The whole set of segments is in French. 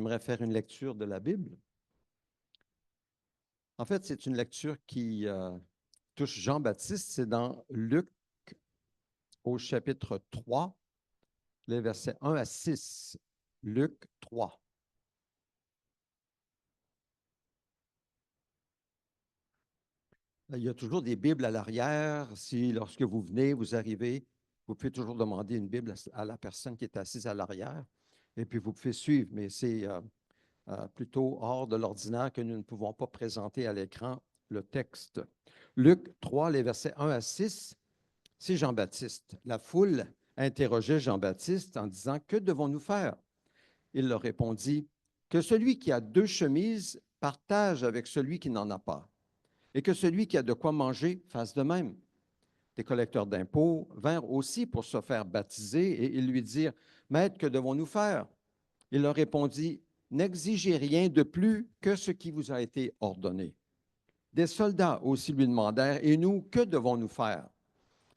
J'aimerais faire une lecture de la Bible. En fait, c'est une lecture qui touche Jean-Baptiste. C'est dans Luc au chapitre 3, les versets 1 à 6. Luc 3. Il y a toujours des Bibles à l'arrière. Si, lorsque vous venez, vous arrivez, vous pouvez toujours demander une Bible à la personne qui est assise à l'arrière. Et puis, vous pouvez suivre, mais c'est plutôt hors de l'ordinaire que nous ne pouvons pas présenter à l'écran le texte. Luc 3, les versets 1 à 6, c'est Jean-Baptiste. La foule interrogeait Jean-Baptiste en disant, « Que devons-nous faire? » Il leur répondit, « Que celui qui a 2 chemises partage avec celui qui n'en a pas, et que celui qui a de quoi manger fasse de même. » Les collecteurs d'impôts vinrent aussi pour se faire baptiser, et ils lui dirent, « Maître, que devons-nous faire? » Il leur répondit, « N'exigez rien de plus que ce qui vous a été ordonné. » Des soldats aussi lui demandèrent, « Et nous, que devons-nous faire? »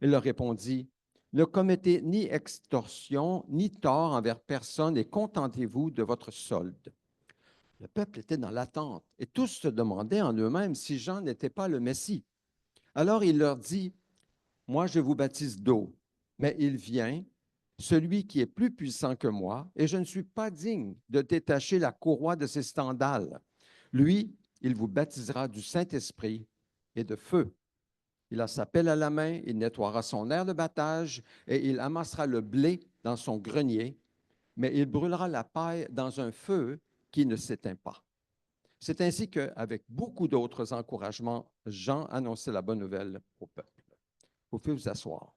Il leur répondit, « Ne commettez ni extorsion, ni tort envers personne, et contentez-vous de votre solde. » Le peuple était dans l'attente, et tous se demandaient en eux-mêmes si Jean n'était pas le Messie. Alors il leur dit, « Moi, je vous baptise d'eau, mais il vient, celui qui est plus puissant que moi, et je ne suis pas digne de détacher la courroie de ses sandales. Lui, il vous baptisera du Saint-Esprit et de feu. Il a sa pelle à la main, il nettoiera son aire de battage et il amassera le blé dans son grenier, mais il brûlera la paille dans un feu qui ne s'éteint pas. » C'est ainsi qu'avec beaucoup d'autres encouragements, Jean annonçait la bonne nouvelle au peuple. Vous pouvez vous asseoir.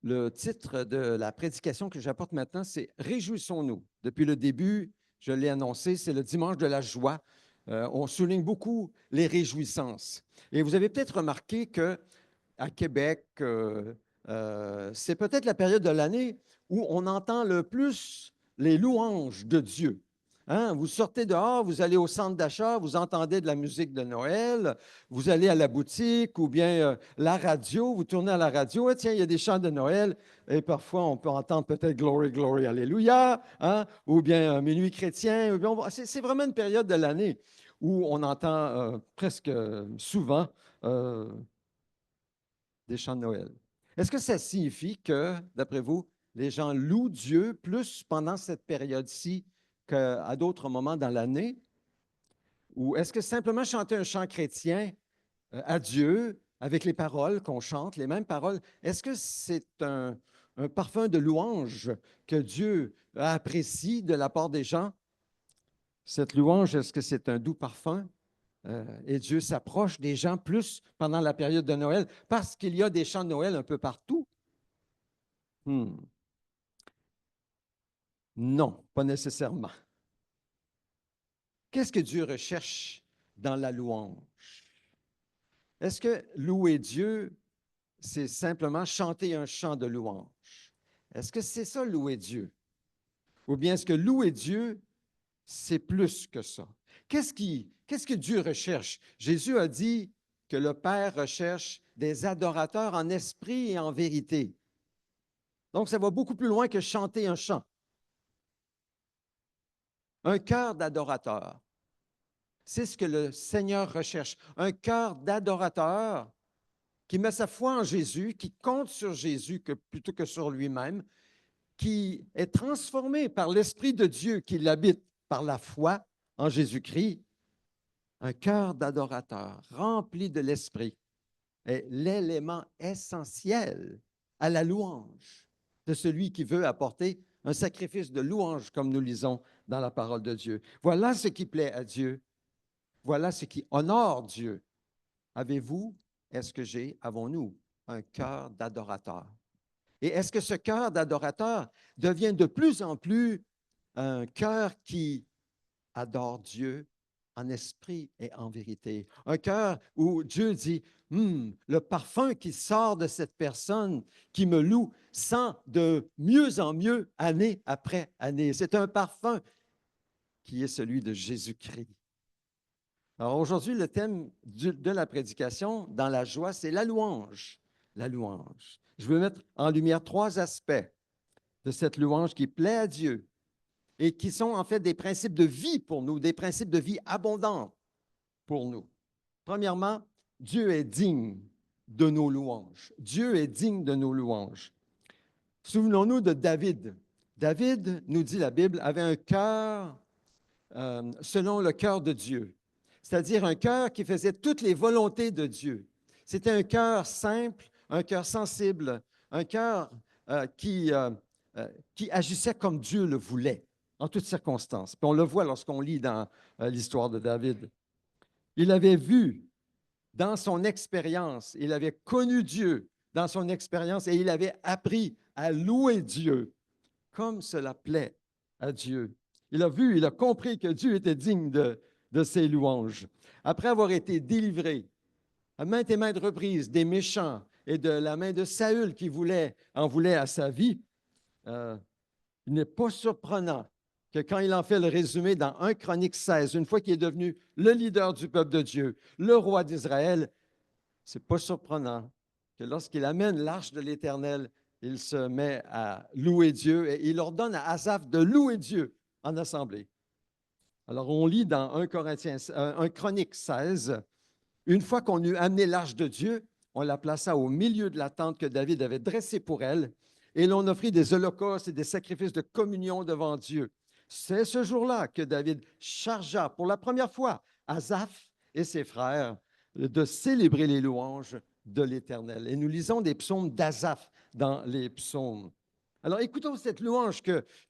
Le titre de la prédication que j'apporte maintenant, c'est « Réjouissons-nous ». Depuis le début, je l'ai annoncé, c'est le dimanche de la joie. On souligne beaucoup les réjouissances. Et vous avez peut-être remarqué qu'à Québec, c'est peut-être la période de l'année où on entend le plus les louanges de Dieu. Hein? Vous sortez dehors, vous allez au centre d'achat, vous entendez de la musique de Noël, vous allez à la boutique ou bien la radio, vous tournez à la radio, et tiens, il y a des chants de Noël, et parfois on peut entendre peut-être Glory, Glory, Alléluia, hein? Ou bien Minuit chrétien. C'est vraiment une période de l'année où on entend presque souvent des chants de Noël. Est-ce que ça signifie que, d'après vous, les gens louent Dieu plus pendant cette période-ci qu'à d'autres moments dans l'année? Ou est-ce que simplement chanter un chant chrétien à Dieu avec les paroles qu'on chante, les mêmes paroles, est-ce que c'est un parfum de louange que Dieu apprécie de la part des gens? Cette louange, est-ce que c'est un doux parfum? Et Dieu s'approche des gens plus pendant la période de Noël parce qu'il y a des chants de Noël un peu partout? Non, pas nécessairement. Qu'est-ce que Dieu recherche dans la louange? Est-ce que louer Dieu, c'est simplement chanter un chant de louange? Est-ce que c'est ça, louer Dieu? Ou bien est-ce que louer Dieu, c'est plus que ça? Qu'est-ce que Dieu recherche? Jésus a dit que le Père recherche des adorateurs en esprit et en vérité. Donc, ça va beaucoup plus loin que chanter un chant. Un cœur d'adorateur. C'est ce que le Seigneur recherche. Un cœur d'adorateur qui met sa foi en Jésus, qui compte sur Jésus plutôt que sur lui-même, qui est transformé par l'Esprit de Dieu qui l'habite par la foi en Jésus-Christ. Un cœur d'adorateur rempli de l'Esprit est l'élément essentiel à la louange de celui qui veut apporter un sacrifice de louange, comme nous lisons dans la parole de Dieu. Voilà ce qui plaît à Dieu. Voilà ce qui honore Dieu. Avez-vous, avons-nous un cœur d'adorateur? Et est-ce que ce cœur d'adorateur devient de plus en plus un cœur qui adore Dieu en esprit et en vérité? Un cœur où Dieu dit, le parfum qui sort de cette personne qui me loue sent de mieux en mieux année après année. C'est un parfum qui est celui de Jésus-Christ. Alors aujourd'hui, le thème de la prédication dans la joie, c'est la louange. la louange. Je veux mettre en lumière trois aspects de cette louange qui plaît à Dieu et qui sont en fait des principes de vie pour nous, des principes de vie abondants pour nous. Premièrement, Dieu est digne de nos louanges. Dieu est digne de nos louanges. Souvenons-nous de David. David, nous dit la Bible, avait un cœur selon le cœur de Dieu, c'est-à-dire un cœur qui faisait toutes les volontés de Dieu. C'était un cœur simple, un cœur sensible, un cœur qui agissait comme Dieu le voulait en toutes circonstances. Puis on le voit lorsqu'on lit dans l'histoire de David. Il avait vu dans son expérience, il avait connu Dieu dans son expérience et il avait appris à louer Dieu comme cela plaît à Dieu. Il a vu, il a compris que Dieu était digne de ses louanges. Après avoir été délivré à maintes et maintes reprises des méchants et de la main de Saül qui en voulait à sa vie, il n'est pas surprenant que quand il en fait le résumé dans 1 Chronique 16, une fois qu'il est devenu le leader du peuple de Dieu, le roi d'Israël, c'est pas surprenant que lorsqu'il amène l'arche de l'Éternel, il se met à louer Dieu et il ordonne à Asaph de louer Dieu en assemblée. Alors, on lit dans 1 Chronique 16, une fois qu'on eut amené l'arche de Dieu, on la plaça au milieu de la tente que David avait dressée pour elle, et l'on offrit des holocaustes et des sacrifices de communion devant Dieu. C'est ce jour-là que David chargea pour la première fois Asaph et ses frères de célébrer les louanges de l'Éternel. Et nous lisons des psaumes d'Asaph dans les psaumes. Alors écoutons cette louange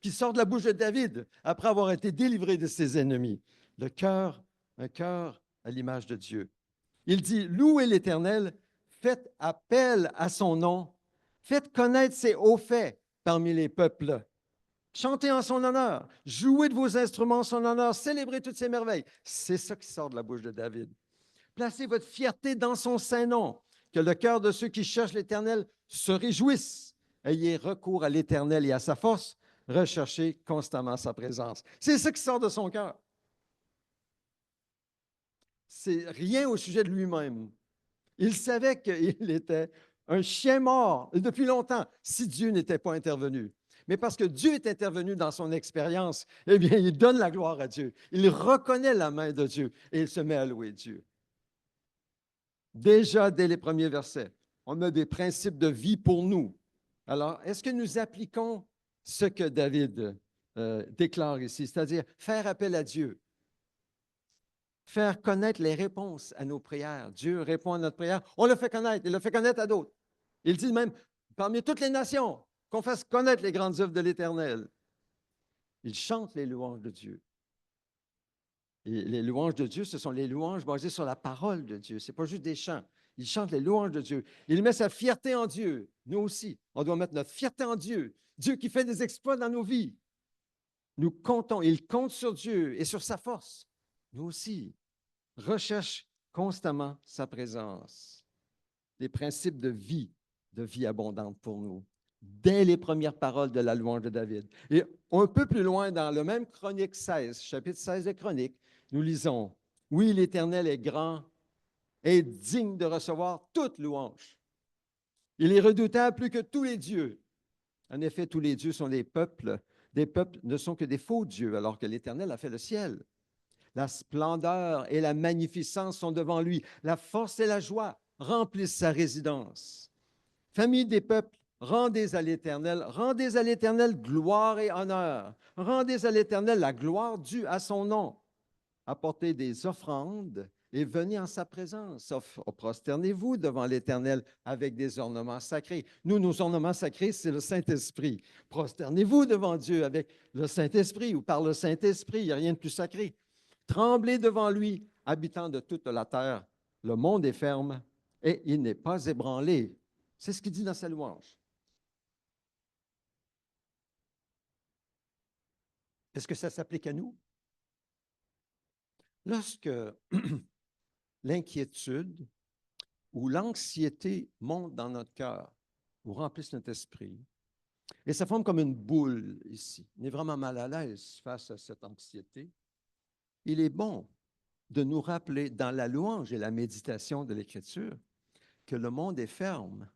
qui sort de la bouche de David après avoir été délivré de ses ennemis. Le cœur, un cœur à l'image de Dieu. Il dit, louez l'Éternel, faites appel à son nom, faites connaître ses hauts faits parmi les peuples. Chantez en son honneur, jouez de vos instruments en son honneur, célébrez toutes ses merveilles. C'est ça qui sort de la bouche de David. Placez votre fierté dans son saint nom, que le cœur de ceux qui cherchent l'Éternel se réjouisse. Ayez recours à l'Éternel et à sa force, recherchez constamment sa présence. C'est ça qui sort de son cœur. C'est rien au sujet de lui-même. Il savait qu'il était un chien mort depuis longtemps si Dieu n'était pas intervenu. Mais parce que Dieu est intervenu dans son expérience, eh bien, il donne la gloire à Dieu. Il reconnaît la main de Dieu et il se met à louer Dieu. Déjà, dès les premiers versets, on a des principes de vie pour nous. Alors, est-ce que nous appliquons ce que David déclare ici, c'est-à-dire faire appel à Dieu, faire connaître les réponses à nos prières. Dieu répond à notre prière. On le fait connaître. Il le fait connaître à d'autres. Il dit même, parmi toutes les nations, qu'on fasse connaître les grandes œuvres de l'Éternel. Il chante les louanges de Dieu. Et les louanges de Dieu, ce sont les louanges basées sur la parole de Dieu. Ce n'est pas juste des chants. Il chante les louanges de Dieu. Il met sa fierté en Dieu. Nous aussi, on doit mettre notre fierté en Dieu. Dieu qui fait des exploits dans nos vies. Nous comptons. Il compte sur Dieu et sur sa force. Nous aussi. Recherche constamment sa présence. Les principes de vie abondante pour nous, dès les premières paroles de la louange de David. Et un peu plus loin, dans le même Chronique 16, chapitre 16 de Chronique, nous lisons, « Oui, l'Éternel est grand et digne de recevoir toute louange. Il est redoutable plus que tous les dieux. En effet, tous les dieux sont des peuples ne sont que des faux dieux, alors que l'Éternel a fait le ciel. La splendeur et la magnificence sont devant lui. La force et la joie remplissent sa résidence. Famille des peuples, rendez à l'Éternel gloire et honneur. Rendez à l'Éternel la gloire due à son nom. Apportez des offrandes et venez en sa présence. Prosternez-vous devant l'Éternel avec des ornements sacrés. Nous, nos ornements sacrés, c'est le Saint-Esprit. Prosternez-vous devant Dieu avec le Saint-Esprit ou par le Saint-Esprit. Il n'y a rien de plus sacré. Tremblez devant lui, habitants de toute la terre. Le monde est ferme et il n'est pas ébranlé. C'est ce qu'il dit dans sa louange. Est-ce que ça s'applique à nous? Lorsque l'inquiétude ou l'anxiété monte dans notre cœur ou remplissent notre esprit, et ça forme comme une boule ici, on est vraiment mal à l'aise face à cette anxiété, il est bon de nous rappeler dans la louange et la méditation de l'Écriture que le monde est ferme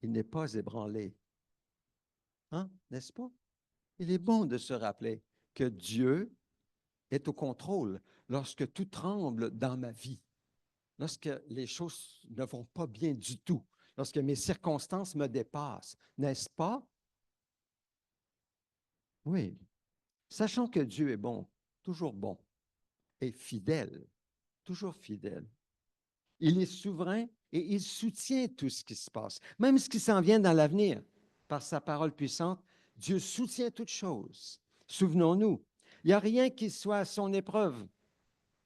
il n'est pas ébranlé. Hein? N'est-ce pas? Il est bon de se rappeler que Dieu est au contrôle lorsque tout tremble dans ma vie, lorsque les choses ne vont pas bien du tout, lorsque mes circonstances me dépassent. N'est-ce pas? Oui. Sachant que Dieu est bon, toujours bon, et fidèle, toujours fidèle. Il est souverain et il soutient tout ce qui se passe, même ce qui s'en vient dans l'avenir. Par sa parole puissante, Dieu soutient toutes choses. Souvenons-nous, il n'y a rien qui soit à son épreuve.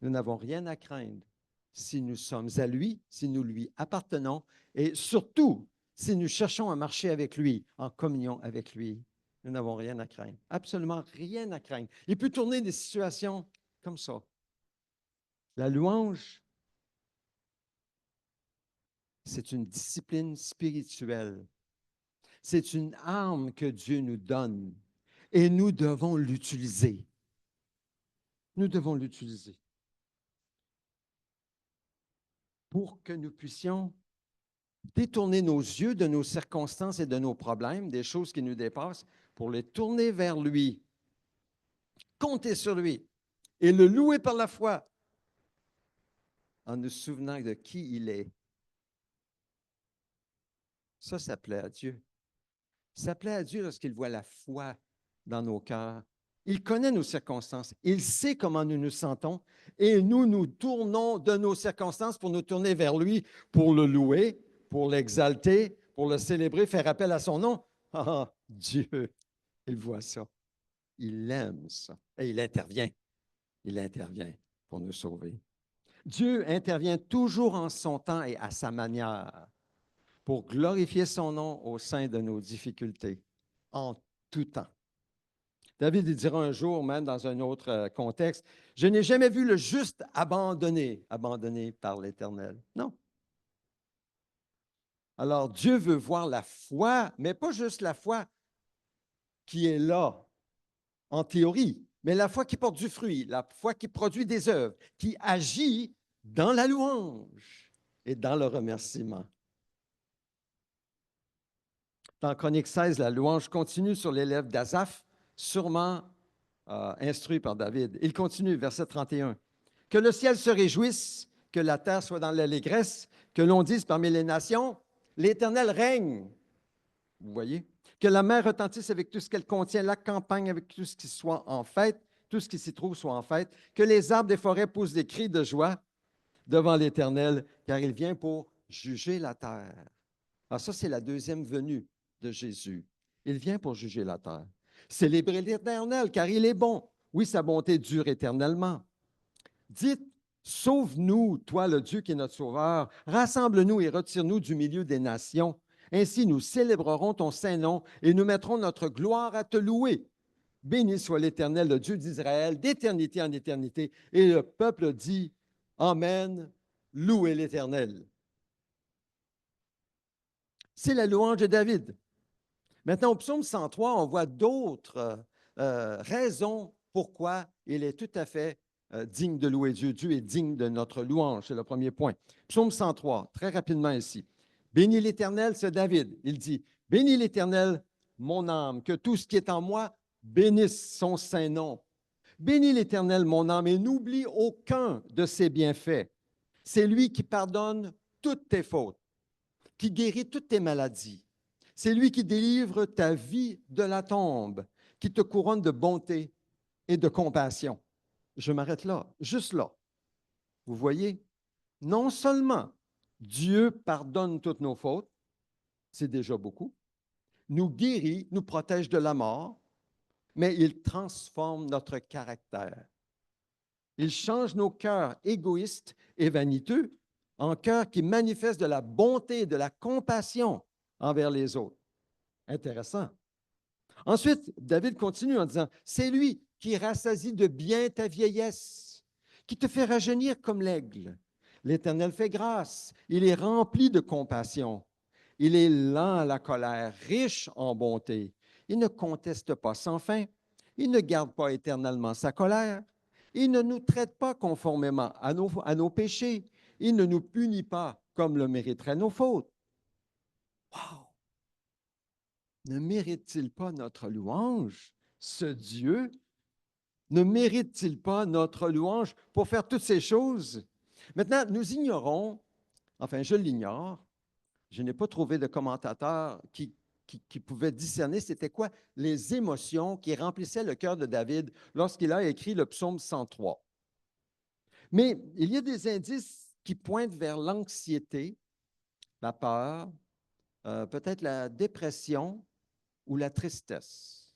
Nous n'avons rien à craindre si nous sommes à lui, si nous lui appartenons et surtout si nous cherchons à marcher avec lui, en communion avec lui. Nous n'avons rien à craindre, absolument rien à craindre. Il peut tourner des situations comme ça. La louange, c'est une discipline spirituelle. C'est une arme que Dieu nous donne et nous devons l'utiliser. Nous devons l'utiliser pour que nous puissions détourner nos yeux de nos circonstances et de nos problèmes, des choses qui nous dépassent, pour les tourner vers lui, compter sur lui et le louer par la foi en nous souvenant de qui il est. Ça plaît à Dieu. Ça plaît à Dieu lorsqu'il voit la foi dans nos cœurs. Il connaît nos circonstances. Il sait comment nous nous sentons et nous nous tournons de nos circonstances pour nous tourner vers lui, pour le louer, pour l'exalter, pour le célébrer, faire appel à son nom. Ah, Dieu, il voit ça. Il aime ça. Et il intervient. Il intervient pour nous sauver. Dieu intervient toujours en son temps et à sa manière pour glorifier son nom au sein de nos difficultés, en tout temps. David dira un jour, même dans un autre contexte, « Je n'ai jamais vu le juste abandonné par l'Éternel. » Non. Alors, Dieu veut voir la foi, mais pas juste la foi qui est là, en théorie, mais la foi qui porte du fruit, la foi qui produit des œuvres, qui agit dans la louange et dans le remerciement. Dans Chronique 16, la louange continue sur les lèvres d'Asaph, sûrement instruit par David. Il continue, verset 31. « Que le ciel se réjouisse, que la terre soit dans l'allégresse, que l'on dise parmi les nations, l'Éternel règne. » Vous voyez? « Que la mer retentisse avec tout ce qu'elle contient, la campagne avec tout ce qui soit en fête, tout ce qui s'y trouve soit en fête, que les arbres des forêts poussent des cris de joie devant l'Éternel, car il vient pour juger la terre. » Alors ça, c'est la deuxième venue de Jésus. Il vient pour juger la terre. Célébrez l'Éternel, car il est bon. Oui, sa bonté dure éternellement. Dites, sauve-nous, toi le Dieu qui est notre sauveur. Rassemble-nous et retire-nous du milieu des nations. Ainsi, nous célébrerons ton saint nom et nous mettrons notre gloire à te louer. Béni soit l'Éternel, le Dieu d'Israël, d'éternité en éternité. Et le peuple dit, Amen, louez l'Éternel. C'est la louange de David. Maintenant, au psaume 103, on voit d'autres raisons pourquoi il est tout à fait digne de louer Dieu. Dieu est digne de notre louange, c'est le premier point. Psaume 103, très rapidement ici. Bénis l'Éternel, c'est David. Il dit, bénis l'Éternel, mon âme, que tout ce qui est en moi bénisse son saint nom. Bénis l'Éternel, mon âme, et n'oublie aucun de ses bienfaits. C'est lui qui pardonne toutes tes fautes, qui guérit toutes tes maladies. C'est lui qui délivre ta vie de la tombe, qui te couronne de bonté et de compassion. Je m'arrête là, juste là. Vous voyez, non seulement Dieu pardonne toutes nos fautes, c'est déjà beaucoup, nous guérit, nous protège de la mort, mais il transforme notre caractère. Il change nos cœurs égoïstes et vaniteux en cœurs qui manifestent de la bonté et de la compassion envers les autres. Intéressant. Ensuite, David continue en disant, « C'est lui qui rassasie de bien ta vieillesse, qui te fait rajeunir comme l'aigle. L'Éternel fait grâce, il est rempli de compassion. Il est lent à la colère, riche en bonté. Il ne conteste pas sans fin. Il ne garde pas éternellement sa colère. Il ne nous traite pas conformément à nos péchés. Il ne nous punit pas comme le mériteraient nos fautes. » Wow! ne mérite-t-il pas notre louange? Ce Dieu ne mérite-t-il pas notre louange pour faire toutes ces choses? Maintenant, nous ignorons, enfin je l'ignore, je n'ai pas trouvé de commentateur qui pouvait discerner c'était quoi les émotions qui remplissaient le cœur de David lorsqu'il a écrit le psaume 103. Mais il y a des indices qui pointent vers l'anxiété, la peur, peut-être la dépression ou la tristesse.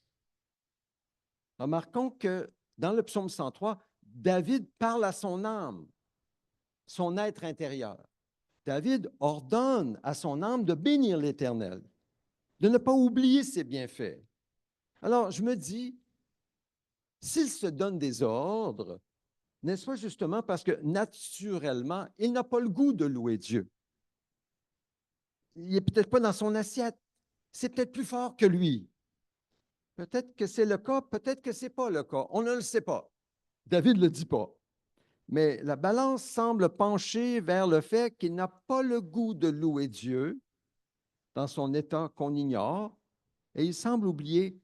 Remarquons que dans le psaume 103, David parle à son âme, son être intérieur. David ordonne à son âme de bénir l'Éternel, de ne pas oublier ses bienfaits. Alors, je me dis, s'il se donne des ordres, n'est-ce pas justement parce que naturellement, il n'a pas le goût de louer Dieu? Il n'est peut-être pas dans son assiette. C'est peut-être plus fort que lui. Peut-être que c'est le cas, peut-être que ce n'est pas le cas. On ne le sait pas. David ne le dit pas. Mais la balance semble pencher vers le fait qu'il n'a pas le goût de louer Dieu dans son état qu'on ignore, et il semble oublier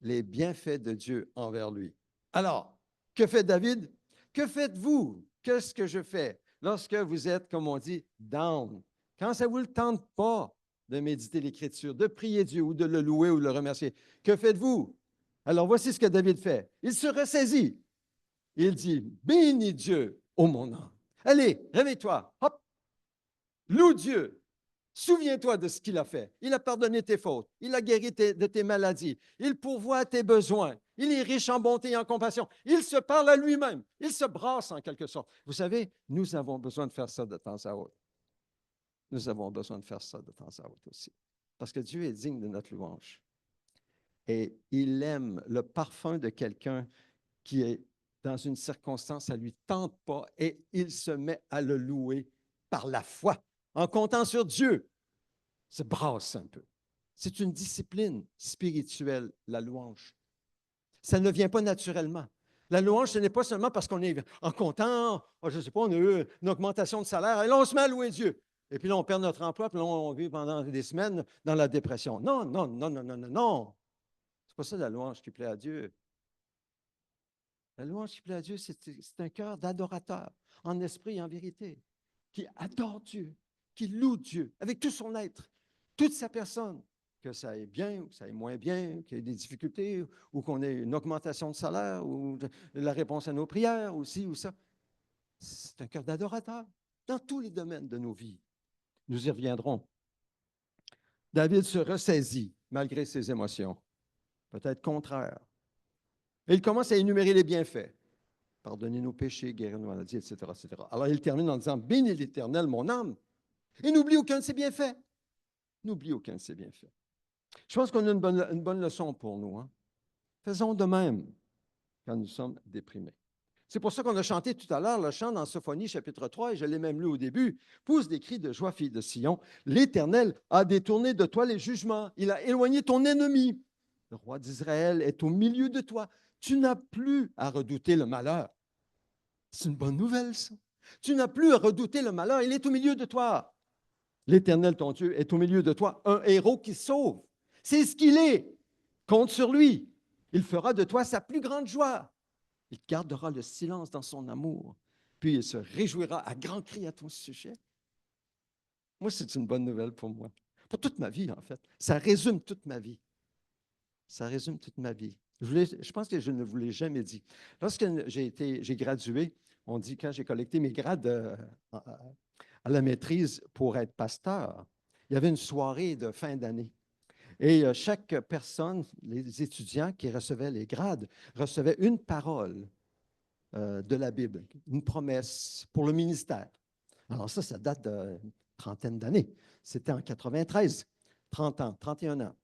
les bienfaits de Dieu envers lui. Alors, que fait David? Que faites-vous? Qu'est-ce que je fais lorsque vous êtes, comme on dit, down? Quand ça ne vous le tente pas de méditer l'Écriture, de prier Dieu ou de le louer ou de le remercier, que faites-vous? Alors, voici ce que David fait. Il se ressaisit. Il dit, bénis Dieu, ô mon âme. Allez, réveille-toi. Hop, loue Dieu. Souviens-toi de ce qu'il a fait. Il a pardonné tes fautes. Il a guéri de tes maladies. Il pourvoit à tes besoins. Il est riche en bonté et en compassion. Il se parle à lui-même. Il se brasse en quelque sorte. Vous savez, nous avons besoin de faire ça de temps à autre. Nous avons besoin de faire ça de temps à autre aussi. Parce que Dieu est digne de notre louange. Et il aime le parfum de quelqu'un qui est dans une circonstance, ça ne lui tente pas et il se met à le louer par la foi, en comptant sur Dieu. Se brasse un peu. C'est une discipline spirituelle, la louange. Ça ne vient pas naturellement. La louange, ce n'est pas seulement parce qu'on est en content, je ne sais pas, on a eu une augmentation de salaire, et là, on se met à louer Dieu. Et puis là, on perd notre emploi, puis là, on vit pendant des semaines dans la dépression. Non, non, non, non, non, non, non. C'est pas ça la louange qui plaît à Dieu. La louange qui plaît à Dieu, c'est un cœur d'adorateur, en esprit et en vérité, qui adore Dieu, qui loue Dieu avec tout son être, toute sa personne, que ça aille bien ou que ça aille moins bien, qu'il y ait des difficultés ou qu'on ait une augmentation de salaire ou la réponse à nos prières ou ci ou ça. C'est un cœur d'adorateur dans tous les domaines de nos vies. Nous y reviendrons. David se ressaisit malgré ses émotions, peut-être contraires. Et il commence à énumérer les bienfaits. Pardonnez nos péchés, guérir nos maladies, etc., etc. Alors il termine en disant, bénis l'Éternel, mon âme, et n'oublie aucun de ses bienfaits. N'oublie aucun de ses bienfaits. Je pense qu'on a une bonne leçon pour nous. Hein? Faisons de même quand nous sommes déprimés. C'est pour ça qu'on a chanté tout à l'heure le chant dans Sophonie, chapitre 3, et je l'ai même lu au début. Pousse des cris de joie, fille de Sion. L'Éternel a détourné de toi les jugements. Il a éloigné ton ennemi. Le roi d'Israël est au milieu de toi. Tu n'as plus à redouter le malheur. C'est une bonne nouvelle, ça. Tu n'as plus à redouter le malheur. Il est au milieu de toi. L'Éternel, ton Dieu, est au milieu de toi, un héros qui sauve. C'est ce qu'il est. Compte sur lui. Il fera de toi sa plus grande joie. Il gardera le silence dans son amour, puis il se réjouira à grands cris à ton sujet. Moi, c'est une bonne nouvelle pour moi. Pour toute ma vie, en fait. Ça résume toute ma vie. Ça résume toute ma vie. Je pense que je ne vous l'ai jamais dit. Lorsque j'ai gradué, on dit quand j'ai collecté mes grades à la maîtrise pour être pasteur, il y avait une soirée de fin d'année. Et chaque personne, les étudiants qui recevaient les grades, recevaient une parole de la Bible, une promesse pour le ministère. Alors ça date d'une trentaine d'années. C'était en 93, 30 ans, 31 ans.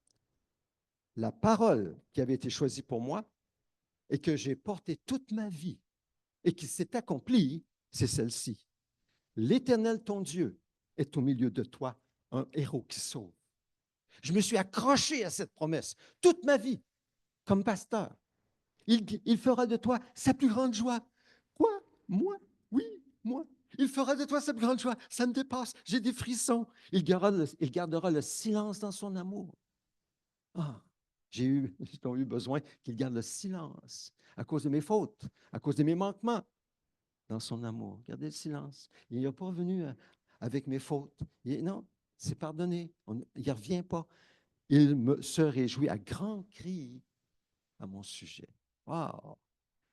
La parole qui avait été choisie pour moi et que j'ai portée toute ma vie et qui s'est accomplie, c'est celle-ci. L'Éternel, ton Dieu, est au milieu de toi, un héros qui sauve. Je me suis accroché à cette promesse toute ma vie comme pasteur. Il fera de toi sa plus grande joie. Quoi? Moi? Oui, moi. Il fera de toi sa plus grande joie. Ça me dépasse. J'ai des frissons. Il gardera le silence dans son amour. Ah, j'ai eu besoin qu'il garde le silence à cause de mes fautes, à cause de mes manquements dans son amour. Gardez le silence. Il n'est pas venu avec mes fautes. Non, c'est pardonné. Il ne revient pas. Se réjouit à grands cris à mon sujet. Wow!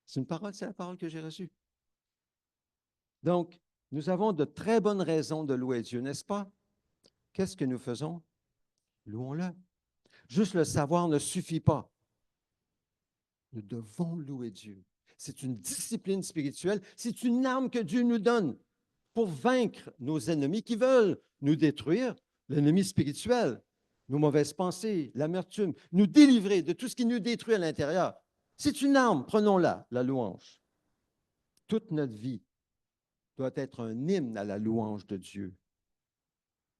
C'est la parole que j'ai reçue. Donc, nous avons de très bonnes raisons de louer Dieu, n'est-ce pas? Qu'est-ce que nous faisons? Louons-le. Juste le savoir ne suffit pas. Nous devons louer Dieu. C'est une discipline spirituelle, c'est une arme que Dieu nous donne pour vaincre nos ennemis qui veulent nous détruire, l'ennemi spirituel, nos mauvaises pensées, l'amertume, nous délivrer de tout ce qui nous détruit à l'intérieur. C'est une arme, prenons-la, la louange. Toute notre vie doit être un hymne à la louange de Dieu,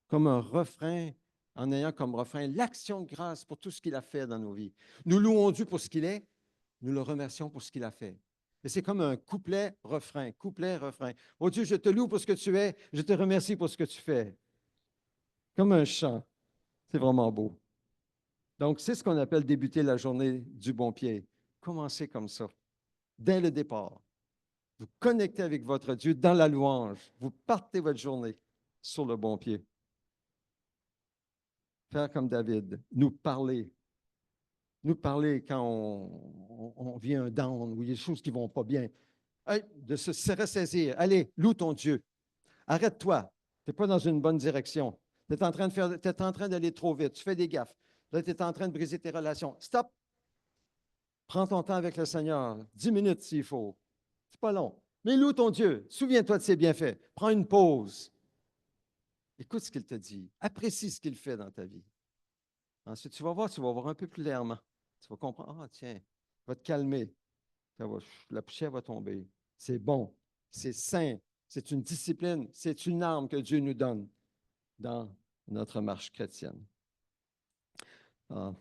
comme un refrain, en ayant comme refrain l'action de grâce pour tout ce qu'il a fait dans nos vies. Nous louons Dieu pour ce qu'il est, nous le remercions pour ce qu'il a fait. Et c'est comme un couplet, refrain, couplet, refrain. Oh Dieu, je te loue pour ce que tu es, je te remercie pour ce que tu fais. Comme un chant. C'est vraiment beau. Donc, c'est ce qu'on appelle débuter la journée du bon pied. Commencez comme ça, dès le départ. Vous connectez avec votre Dieu dans la louange. Vous partez votre journée sur le bon pied. Faire comme David, nous parler. Nous parler quand on vit un down ou il y a des choses qui ne vont pas bien. Hey, de se ressaisir. Allez, loue ton Dieu. Arrête-toi. Tu n'es pas dans une bonne direction. Tu es en train d'aller trop vite. Tu fais des gaffes. Là, tu es en train de briser tes relations. Stop. Prends ton temps avec le Seigneur. 10 minutes s'il faut. C'est pas long. Mais loue ton Dieu. Souviens-toi de ses bienfaits. Prends une pause. Écoute ce qu'il te dit. Apprécie ce qu'il fait dans ta vie. Ensuite, tu vas voir un peu plus clairement. Tu vas comprendre. Ah, tiens, va te calmer. La poussière va tomber. C'est bon. C'est sain. C'est une discipline. C'est une arme que Dieu nous donne dans notre marche chrétienne. Ah.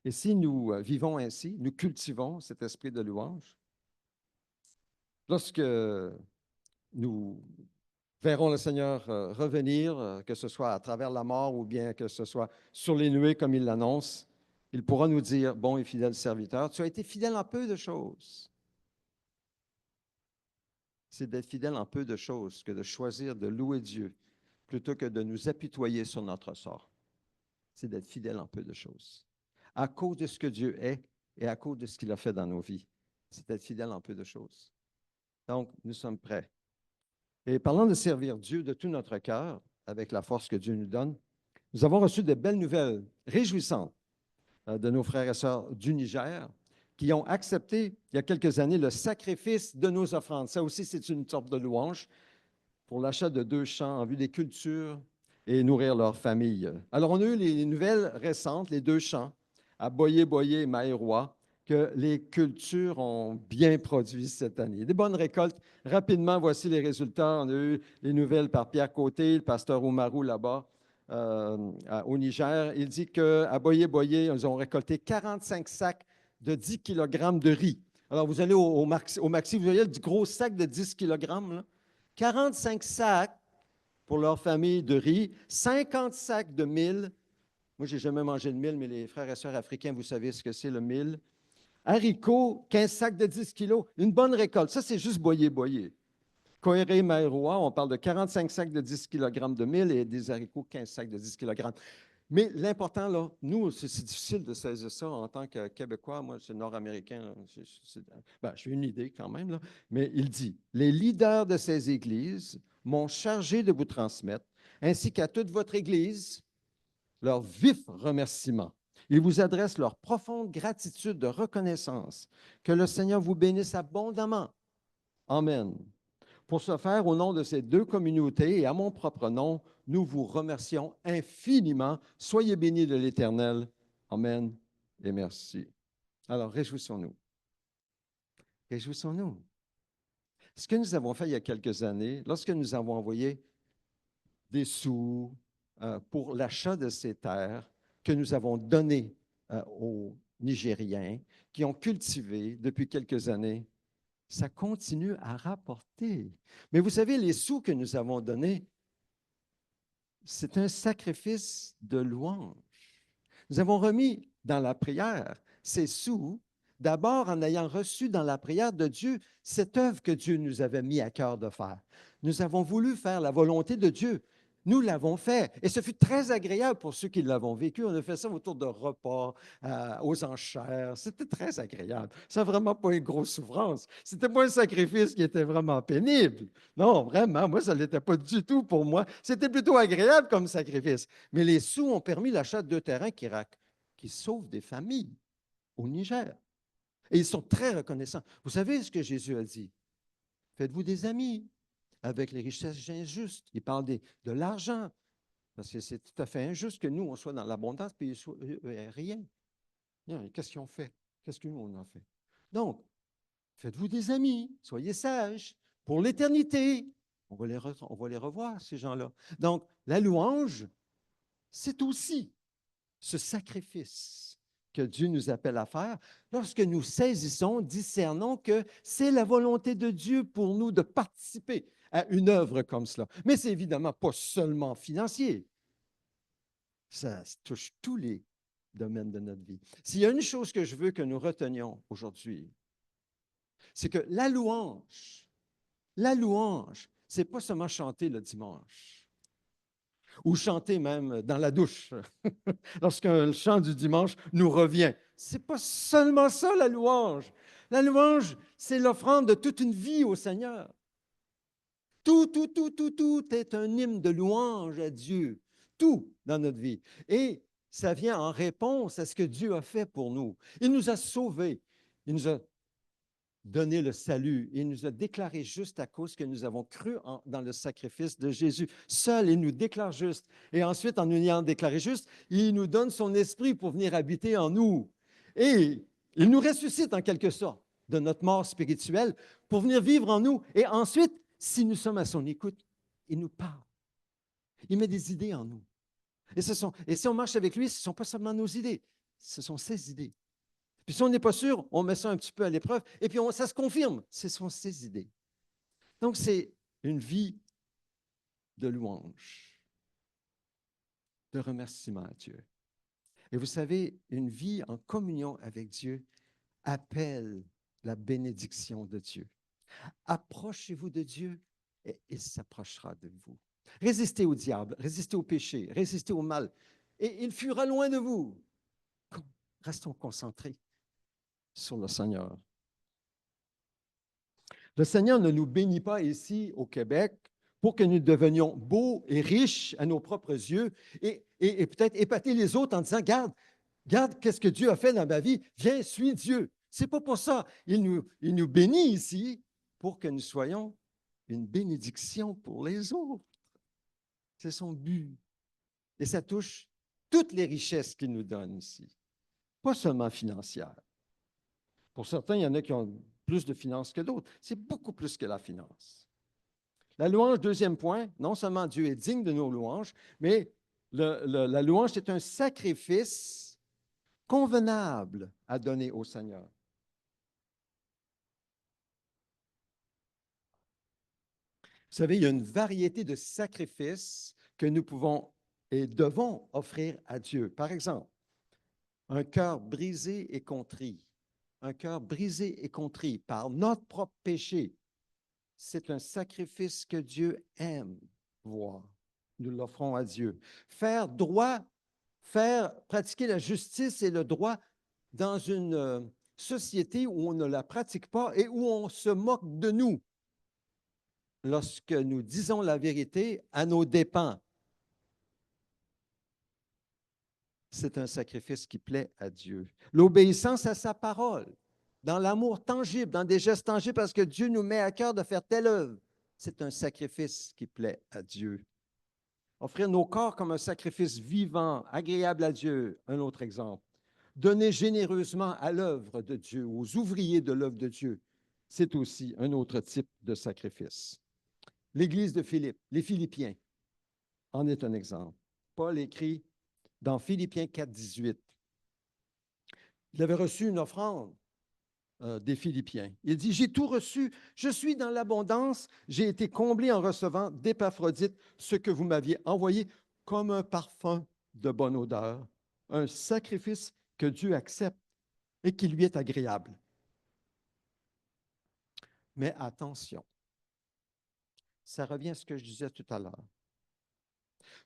Et si nous vivons ainsi, nous cultivons cet esprit de louange, lorsque nous verrons le Seigneur revenir, que ce soit à travers la mort ou bien que ce soit sur les nuées comme il l'annonce, il pourra nous dire, bon et fidèle serviteur, tu as été fidèle en peu de choses. C'est d'être fidèle en peu de choses que de choisir de louer Dieu plutôt que de nous apitoyer sur notre sort. C'est d'être fidèle en peu de choses. À cause de ce que Dieu est et à cause de ce qu'il a fait dans nos vies. C'est d'être fidèle en peu de choses. Donc, nous sommes prêts. Et parlant de servir Dieu de tout notre cœur, avec la force que Dieu nous donne, nous avons reçu de belles nouvelles réjouissantes de nos frères et sœurs du Niger qui ont accepté il y a quelques années le sacrifice de nos offrandes. Ça aussi, c'est une sorte de louange pour l'achat de 2 champs en vue des cultures et nourrir leur famille. Alors, on a eu les nouvelles récentes, les 2 champs à Boyer-Boyer et Maïrois, que les cultures ont bien produit cette année. Des bonnes récoltes. Rapidement, voici les résultats. On a eu les nouvelles par Pierre Côté, le pasteur Oumarou là-bas au Niger. Il dit qu'à Boyer-Boyer, ils ont récolté 45 sacs de 10 kg de riz. Alors, vous allez au Maxi, vous voyez le gros sac de 10 kg, là? 45 sacs pour leur famille de riz, 50 sacs de mil. Moi, je n'ai jamais mangé de mil, mais les frères et sœurs africains, vous savez ce que c'est le mil. Haricots, 15 sacs de 10 kilos. Une bonne récolte. Ça, c'est juste boyer-boyer. Koéré, Maïroa, on parle de 45 sacs de 10 kg de mil et des haricots, 15 sacs de 10 kg. Mais l'important, là, nous, c'est difficile de saisir ça en tant que Québécois. Moi, je suis nord-américain. J'ai une idée quand même, là. Mais il dit, les leaders de ces églises m'ont chargé de vous transmettre, ainsi qu'à toute votre Église, leur vif remerciement. Ils vous adressent leur profonde gratitude de reconnaissance. Que le Seigneur vous bénisse abondamment. Amen. Pour ce faire, au nom de ces 2 communautés et à mon propre nom, nous vous remercions infiniment. Soyez bénis de l'Éternel. Amen et merci. Alors, réjouissons-nous. Réjouissons-nous. Ce que nous avons fait il y a quelques années, lorsque nous avons envoyé des sous pour l'achat de ces terres que nous avons données aux Nigériens qui ont cultivé depuis quelques années, ça continue à rapporter. Mais vous savez, les sous que nous avons donnés, c'est un sacrifice de louange. Nous avons remis dans la prière ces sous, d'abord en ayant reçu dans la prière de Dieu cette œuvre que Dieu nous avait mis à cœur de faire. Nous avons voulu faire la volonté de Dieu. Nous l'avons fait. Et ce fut très agréable pour ceux qui l'avons vécu. On a fait ça autour de repas, aux enchères. C'était très agréable. Ça n'a vraiment pas une grosse souffrance. Ce n'était pas un sacrifice qui était vraiment pénible. Non, vraiment, moi, ça ne l'était pas du tout pour moi. C'était plutôt agréable comme sacrifice. Mais les sous ont permis l'achat de 2 terrains qui sauvent des familles au Niger. Et ils sont très reconnaissants. Vous savez ce que Jésus a dit? Faites-vous des amis avec les richesses injustes. Il parle de l'argent, parce que c'est tout à fait injuste que nous, on soit dans l'abondance, puis rien. Qu'est-ce qu'ils ont fait? Qu'est-ce que nous, on a fait? Donc, faites-vous des amis, soyez sages. Pour l'éternité, on va les revoir, ces gens-là. Donc, la louange, c'est aussi ce sacrifice que Dieu nous appelle à faire lorsque nous saisissons, discernons que c'est la volonté de Dieu pour nous de participer à une œuvre comme cela. Mais c'est évidemment pas seulement financier. Ça touche tous les domaines de notre vie. S'il y a une chose que je veux que nous retenions aujourd'hui, c'est que la louange, c'est pas seulement chanter le dimanche ou chanter même dans la douche lorsqu'un chant du dimanche nous revient. C'est pas seulement ça la louange. La louange, c'est l'offrande de toute une vie au Seigneur. Tout est un hymne de louange à Dieu. Tout dans notre vie. Et ça vient en réponse à ce que Dieu a fait pour nous. Il nous a sauvés. Il nous a donné le salut. Il nous a déclarés justes à cause que nous avons cru dans le sacrifice de Jésus. Seul, il nous déclare justes. Et ensuite, en nous ayant déclarés justes, il nous donne son esprit pour venir habiter en nous. Et il nous ressuscite en quelque sorte de notre mort spirituelle pour venir vivre en nous. Et ensuite, si nous sommes à son écoute, il nous parle. Il met des idées en nous. Et si on marche avec lui, ce ne sont pas seulement nos idées, ce sont ses idées. Puis si on n'est pas sûr, on met ça un petit peu à l'épreuve, et puis ça se confirme, ce sont ses idées. Donc, c'est une vie de louange, de remerciement à Dieu. Et vous savez, une vie en communion avec Dieu appelle la bénédiction de Dieu. Approchez-vous de Dieu et il s'approchera de vous. Résistez au diable, résistez au péché, résistez au mal, et il fuira loin de vous. Restons concentrés sur le Seigneur. Le Seigneur ne nous bénit pas ici au Québec pour que nous devenions beaux et riches à nos propres yeux et peut-être épater les autres en disant, regarde qu'est-ce que Dieu a fait dans ma vie, viens, suis Dieu. C'est pas pour ça. Il nous bénit ici pour que nous soyons une bénédiction pour les autres. C'est son but. Et ça touche toutes les richesses qu'il nous donne ici, pas seulement financières. Pour certains, il y en a qui ont plus de finances que d'autres. C'est beaucoup plus que la finance. La louange, deuxième point, non seulement Dieu est digne de nos louanges, mais la louange, c'est un sacrifice convenable à donner au Seigneur. Vous savez, il y a une variété de sacrifices que nous pouvons et devons offrir à Dieu. Par exemple, un cœur brisé et contrit. Un cœur brisé et contrit par notre propre péché. C'est un sacrifice que Dieu aime voir. Nous l'offrons à Dieu. Faire droit, pratiquer la justice et le droit dans une société où on ne la pratique pas et où on se moque de nous lorsque nous disons la vérité à nos dépens. C'est un sacrifice qui plaît à Dieu. L'obéissance à sa parole, dans l'amour tangible, dans des gestes tangibles, parce que Dieu nous met à cœur de faire telle œuvre, c'est un sacrifice qui plaît à Dieu. Offrir nos corps comme un sacrifice vivant, agréable à Dieu, un autre exemple. Donner généreusement à l'œuvre de Dieu, aux ouvriers de l'œuvre de Dieu, c'est aussi un autre type de sacrifice. L'Église de Philippe, les Philippiens, en est un exemple. Paul écrit dans Philippiens 4, 18. Il avait reçu une offrande des Philippiens. Il dit, j'ai tout reçu, je suis dans l'abondance, j'ai été comblé en recevant d'Épaphrodite ce que vous m'aviez envoyé comme un parfum de bonne odeur, un sacrifice que Dieu accepte et qui lui est agréable. Mais attention, ça revient à ce que je disais tout à l'heure.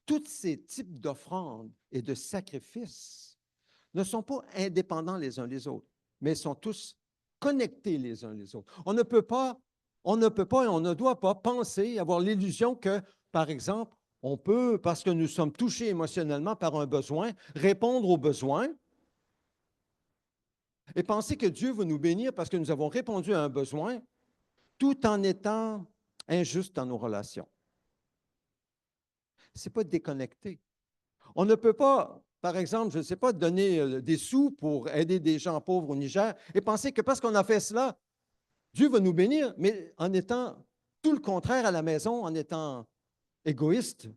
Tous ces types d'offrandes et de sacrifices ne sont pas indépendants les uns des autres, mais sont tous connectés les uns les autres. On ne peut pas et on ne doit pas penser, avoir l'illusion que, par exemple, on peut, parce que nous sommes touchés émotionnellement par un besoin, répondre au besoin et penser que Dieu va nous bénir parce que nous avons répondu à un besoin, tout en étant injuste dans nos relations. Ce n'est pas déconnecté. On ne peut pas, par exemple, je ne sais pas, donner des sous pour aider des gens pauvres au Niger et penser que parce qu'on a fait cela, Dieu va nous bénir, mais en étant tout le contraire à la maison, en étant égoïste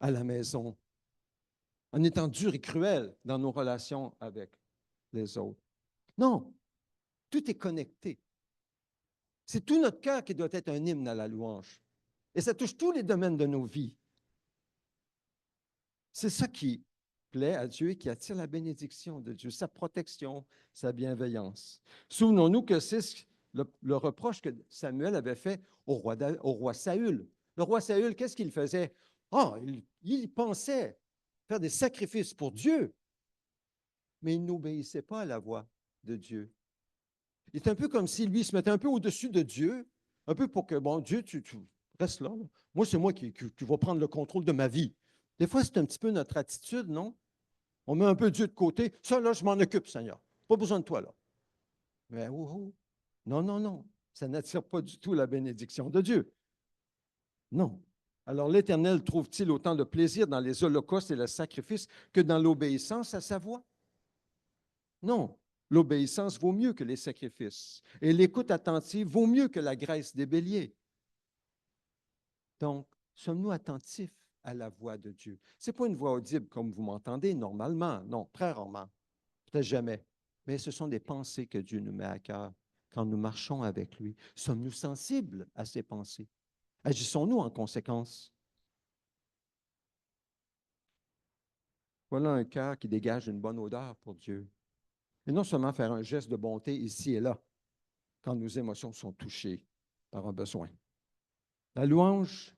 à la maison, en étant dur et cruel dans nos relations avec les autres. Non, tout est connecté. C'est tout notre cœur qui doit être un hymne à la louange. Et ça touche tous les domaines de nos vies. C'est ça qui plaît à Dieu et qui attire la bénédiction de Dieu, sa protection, sa bienveillance. Souvenons-nous que c'est le reproche que Samuel avait fait au roi Saül. Le roi Saül, qu'est-ce qu'il faisait? Il pensait faire des sacrifices pour Dieu, mais il n'obéissait pas à la voix de Dieu. Il est un peu comme si lui se mettait un peu au-dessus de Dieu, un peu pour que, bon, Dieu, tu restes là. Moi, c'est moi qui va prendre le contrôle de ma vie. Des fois, c'est un petit peu notre attitude, non? On met un peu Dieu de côté. Ça, là, je m'en occupe, Seigneur. Pas besoin de toi, là. Mais non, non, non. Ça n'attire pas du tout la bénédiction de Dieu. Non. Alors, l'Éternel trouve-t-il autant de plaisir dans les holocaustes et le sacrifice que dans l'obéissance à sa voix? Non. L'obéissance vaut mieux que les sacrifices. Et l'écoute attentive vaut mieux que la graisse des béliers. Donc, sommes-nous attentifs à la voix de Dieu? Ce n'est pas une voix audible comme vous m'entendez normalement, non, très rarement, peut-être jamais. Mais ce sont des pensées que Dieu nous met à cœur quand nous marchons avec lui. Sommes-nous sensibles à ces pensées? Agissons-nous en conséquence? Voilà un cœur qui dégage une bonne odeur pour Dieu. Et non seulement faire un geste de bonté ici et là, quand nos émotions sont touchées par un besoin. La louange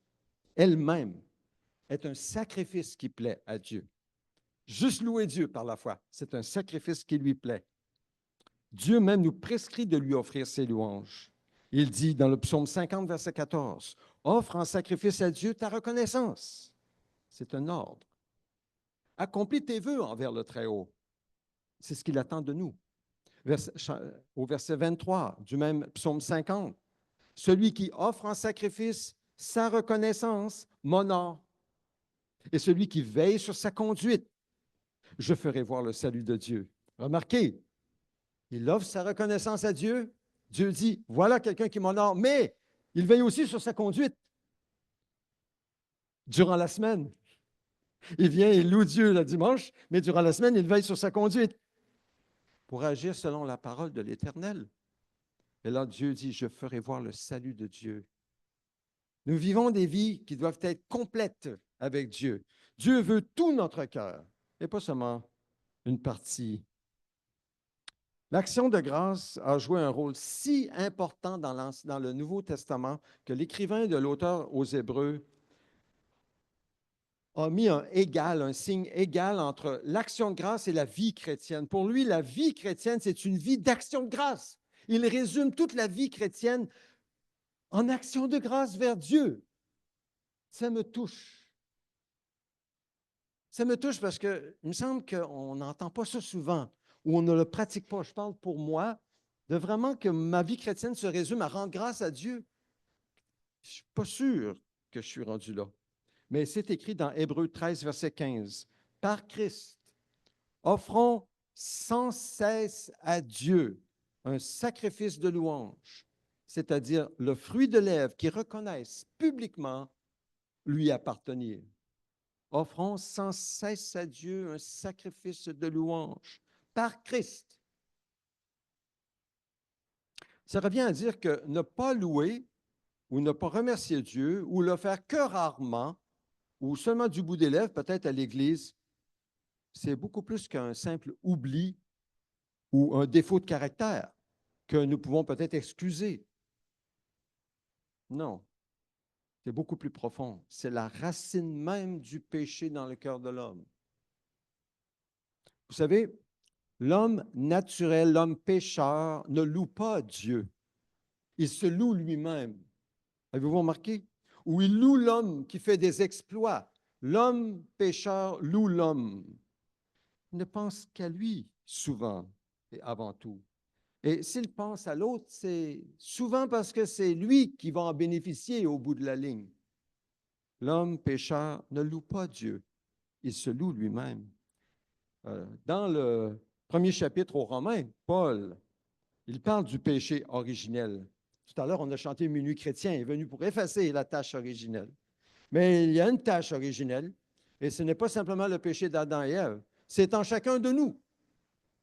elle-même est un sacrifice qui plaît à Dieu. Juste louer Dieu par la foi, c'est un sacrifice qui lui plaît. Dieu même nous prescrit de lui offrir ses louanges. Il dit dans le psaume 50, verset 14, « Offre en sacrifice à Dieu ta reconnaissance. » C'est un ordre. Accomplis tes vœux envers le Très-Haut. C'est ce qu'il attend de nous. Au verset 23 du même psaume 50, « Celui qui offre en sacrifice sa reconnaissance m'honore. Et celui qui veille sur sa conduite, je ferai voir le salut de Dieu. » Remarquez, il offre sa reconnaissance à Dieu. Dieu dit, voilà quelqu'un qui m'honore, mais il veille aussi sur sa conduite. Durant la semaine, il vient et loue Dieu le dimanche, mais durant la semaine, il veille sur sa conduite pour agir selon la parole de l'Éternel. Et là, Dieu dit, je ferai voir le salut de Dieu. Nous vivons des vies qui doivent être complètes avec Dieu. Dieu veut tout notre cœur et pas seulement une partie. L'action de grâce a joué un rôle si important dans le Nouveau Testament que l'écrivain de l'auteur aux Hébreux a mis un signe égal entre l'action de grâce et la vie chrétienne. Pour lui, la vie chrétienne, c'est une vie d'action de grâce. Il résume toute la vie chrétienne en action de grâce vers Dieu. Ça me touche. Ça me touche parce qu'il me semble qu'on n'entend pas ça souvent ou on ne le pratique pas. Je parle pour moi de vraiment que ma vie chrétienne se résume à rendre grâce à Dieu. Je ne suis pas sûr que je suis rendu là. Mais c'est écrit dans Hébreux 13, verset 15. Par Christ, offrons sans cesse à Dieu un sacrifice de louange, c'est-à-dire le fruit de lèvres qui reconnaissent publiquement lui appartenir. Offrons sans cesse à Dieu un sacrifice de louange par Christ. Ça revient à dire que ne pas louer ou ne pas remercier Dieu ou le faire que rarement ou seulement du bout des lèvres, peut-être à l'Église, c'est beaucoup plus qu'un simple oubli ou un défaut de caractère que nous pouvons peut-être excuser. Non, c'est beaucoup plus profond. C'est la racine même du péché dans le cœur de l'homme. Vous savez, l'homme naturel, l'homme pécheur, ne loue pas Dieu. Il se loue lui-même. Avez-vous remarqué? Ou il loue l'homme qui fait des exploits. L'homme pécheur loue l'homme. Il ne pense qu'à lui, souvent et avant tout. Et s'il pense à l'autre, c'est souvent parce que c'est lui qui va en bénéficier au bout de la ligne. L'homme pécheur ne loue pas Dieu, il se loue lui-même. Dans le premier chapitre aux Romains, Paul, il parle du péché originel. Tout à l'heure, on a chanté Minuit chrétien, il est venu pour effacer la tâche originelle. Mais il y a une tâche originelle, et ce n'est pas simplement le péché d'Adam et Ève, c'est en chacun de nous.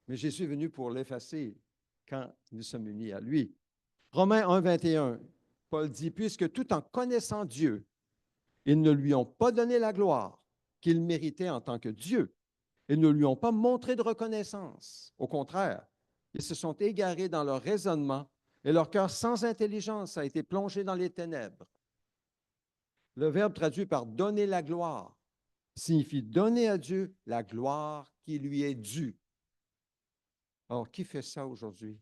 Mais Jésus est venu pour l'effacer quand nous sommes unis à lui. Romains 1, 21, Paul dit, puisque tout en connaissant Dieu, ils ne lui ont pas donné la gloire qu'il méritait en tant que Dieu. Ils ne lui ont pas montré de reconnaissance. Au contraire, ils se sont égarés dans leur raisonnement et leur cœur sans intelligence a été plongé dans les ténèbres. Le verbe traduit par donner la gloire signifie donner à Dieu la gloire qui lui est due. Alors, qui fait ça aujourd'hui?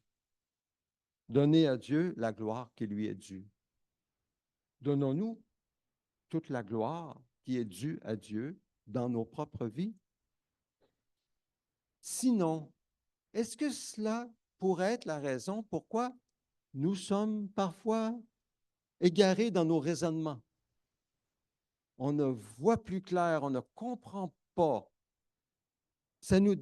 Donner à Dieu la gloire qui lui est due. Donnons-nous toute la gloire qui est due à Dieu dans nos propres vies? Sinon, est-ce que cela pourrait être la raison pourquoi nous sommes parfois égarés dans nos raisonnements? On ne voit plus clair, on ne comprend pas. Ça nous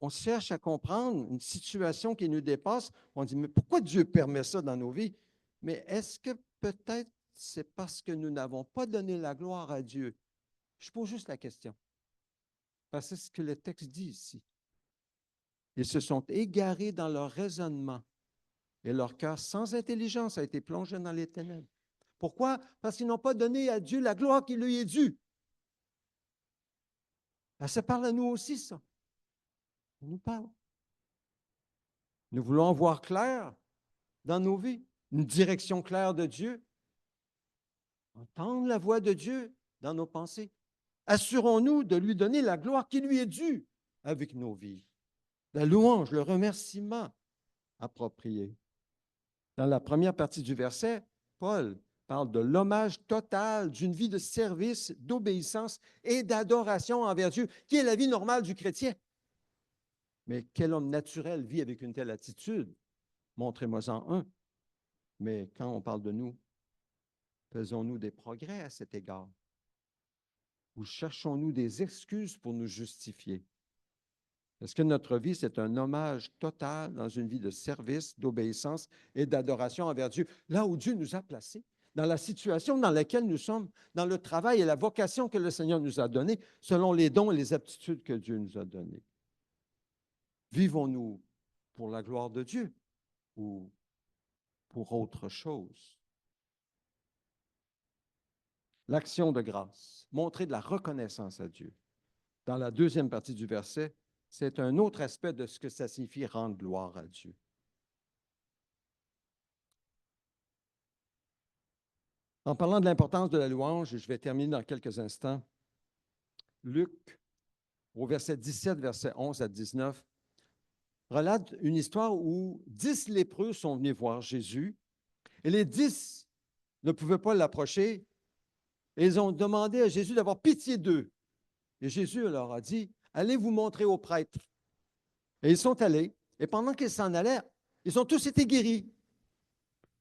On cherche à comprendre une situation qui nous dépasse. On dit, mais pourquoi Dieu permet ça dans nos vies? Mais est-ce que peut-être c'est parce que nous n'avons pas donné la gloire à Dieu? Je pose juste la question. Parce que c'est ce que le texte dit ici. Ils se sont égarés dans leur raisonnement et leur cœur sans intelligence a été plongé dans les ténèbres. Pourquoi? Parce qu'ils n'ont pas donné à Dieu la gloire qui lui est due. Ça parle à nous aussi, ça. Ça nous parle. Nous voulons voir clair dans nos vies, une direction claire de Dieu, entendre la voix de Dieu dans nos pensées. Assurons-nous de lui donner la gloire qui lui est due avec nos vies. La louange, le remerciement approprié. Dans la première partie du verset, Paul parle de l'hommage total d'une vie de service, d'obéissance et d'adoration envers Dieu, qui est la vie normale du chrétien. Mais quel homme naturel vit avec une telle attitude? Montrez-moi-en un. Mais quand on parle de nous, faisons-nous des progrès à cet égard? Ou cherchons-nous des excuses pour nous justifier? Est-ce que notre vie, c'est un hommage total dans une vie de service, d'obéissance et d'adoration envers Dieu, là où Dieu nous a placés, dans la situation dans laquelle nous sommes, dans le travail et la vocation que le Seigneur nous a donnée, selon les dons et les aptitudes que Dieu nous a donnés? Vivons-nous pour la gloire de Dieu ou pour autre chose? L'action de grâce, montrer de la reconnaissance à Dieu. Dans la deuxième partie du verset, c'est un autre aspect de ce que ça signifie rendre gloire à Dieu. En parlant de l'importance de la louange, je vais terminer dans quelques instants. Luc, au verset 17, verset 11 à 19, relate une histoire où 10 lépreux sont venus voir Jésus et les 10 ne pouvaient pas l'approcher et ils ont demandé à Jésus d'avoir pitié d'eux. Et Jésus leur a dit, allez vous montrer aux prêtres. Et ils sont allés et pendant qu'ils s'en allaient, ils ont tous été guéris.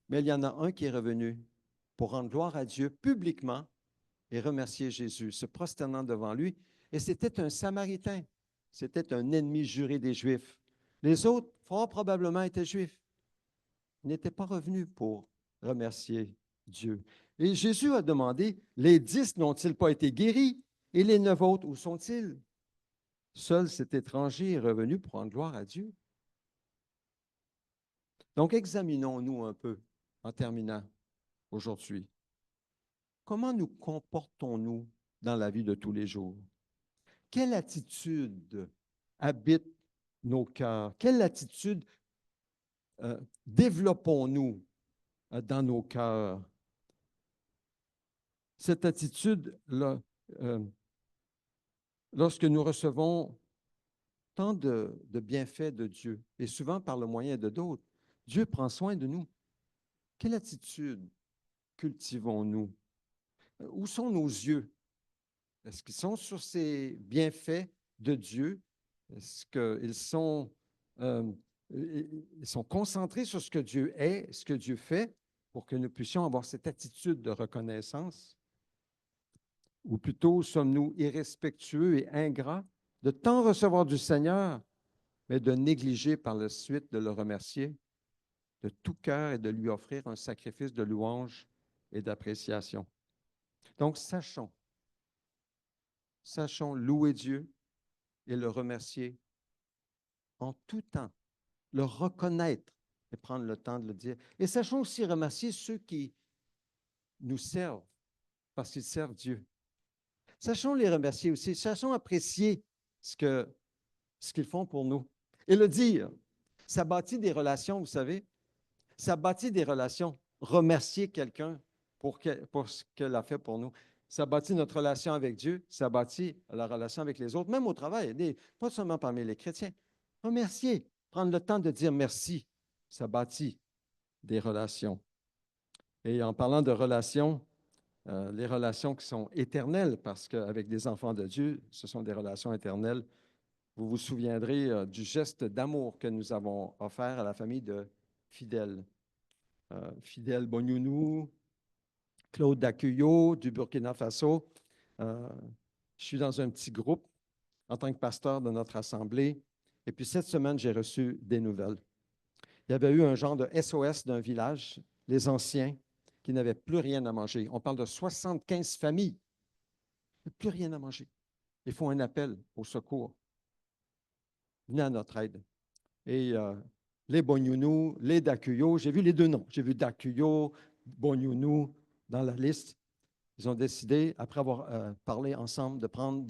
Mais il y en a un qui est revenu pour rendre gloire à Dieu publiquement et remercier Jésus, se prosternant devant lui. Et c'était un Samaritain. C'était un ennemi juré des Juifs. Les autres, fort probablement, étaient Juifs. Ils n'étaient pas revenus pour remercier Dieu. Et Jésus a demandé, les 10 n'ont-ils pas été guéris? Et les 9 autres, où sont-ils? Seul cet étranger est revenu pour rendre gloire à Dieu. Donc, examinons-nous un peu en terminant aujourd'hui. Comment nous comportons-nous dans la vie de tous les jours? Quelle attitude habite nos cœurs? Quelle attitude développons-nous dans nos cœurs? Cette attitude-là, lorsque nous recevons tant de bienfaits de Dieu, et souvent par le moyen de d'autres, Dieu prend soin de nous. Quelle attitude cultivons-nous? Où sont nos yeux? Est-ce qu'ils sont sur ces bienfaits de Dieu? Est-ce qu'ils euh, ils sont concentrés sur ce que Dieu est, ce que Dieu fait, pour que nous puissions avoir cette attitude de reconnaissance? Ou plutôt, sommes-nous irrespectueux et ingrats de tant recevoir du Seigneur, mais de négliger par la suite de le remercier de tout cœur et de lui offrir un sacrifice de louange et d'appréciation? Donc, sachons louer Dieu et le remercier en tout temps, le reconnaître et prendre le temps de le dire. Et sachons aussi remercier ceux qui nous servent parce qu'ils servent Dieu. Sachons les remercier aussi, sachons apprécier ce qu'ils font pour nous. Et le dire, ça bâtit des relations, vous savez, ça bâtit des relations. Remercier quelqu'un pour ce qu'elle a fait pour nous. Ça bâtit notre relation avec Dieu, ça bâtit la relation avec les autres, même au travail, pas seulement parmi les chrétiens. Remercier, prendre le temps de dire merci, ça bâtit des relations. Et en parlant de relations, les relations qui sont éternelles, parce qu'avec des enfants de Dieu, ce sont des relations éternelles. Vous vous souviendrez du geste d'amour que nous avons offert à la famille de Fidèle. Fidèle Bonyounou, Claude Dacuyo du Burkina Faso. Je suis dans un petit groupe en tant que pasteur de notre assemblée. Et puis cette semaine, j'ai reçu des nouvelles. Il y avait eu un genre de SOS d'un village, les anciens, qui n'avaient plus rien à manger. On parle de 75 familles. Plus rien à manger. Ils font un appel au secours. Venez à notre aide. Et les Bonyounou, les Dacuyo, j'ai vu les deux noms. J'ai vu Dacuyo, Bonyounou dans la liste. Ils ont décidé, après avoir parlé ensemble, de prendre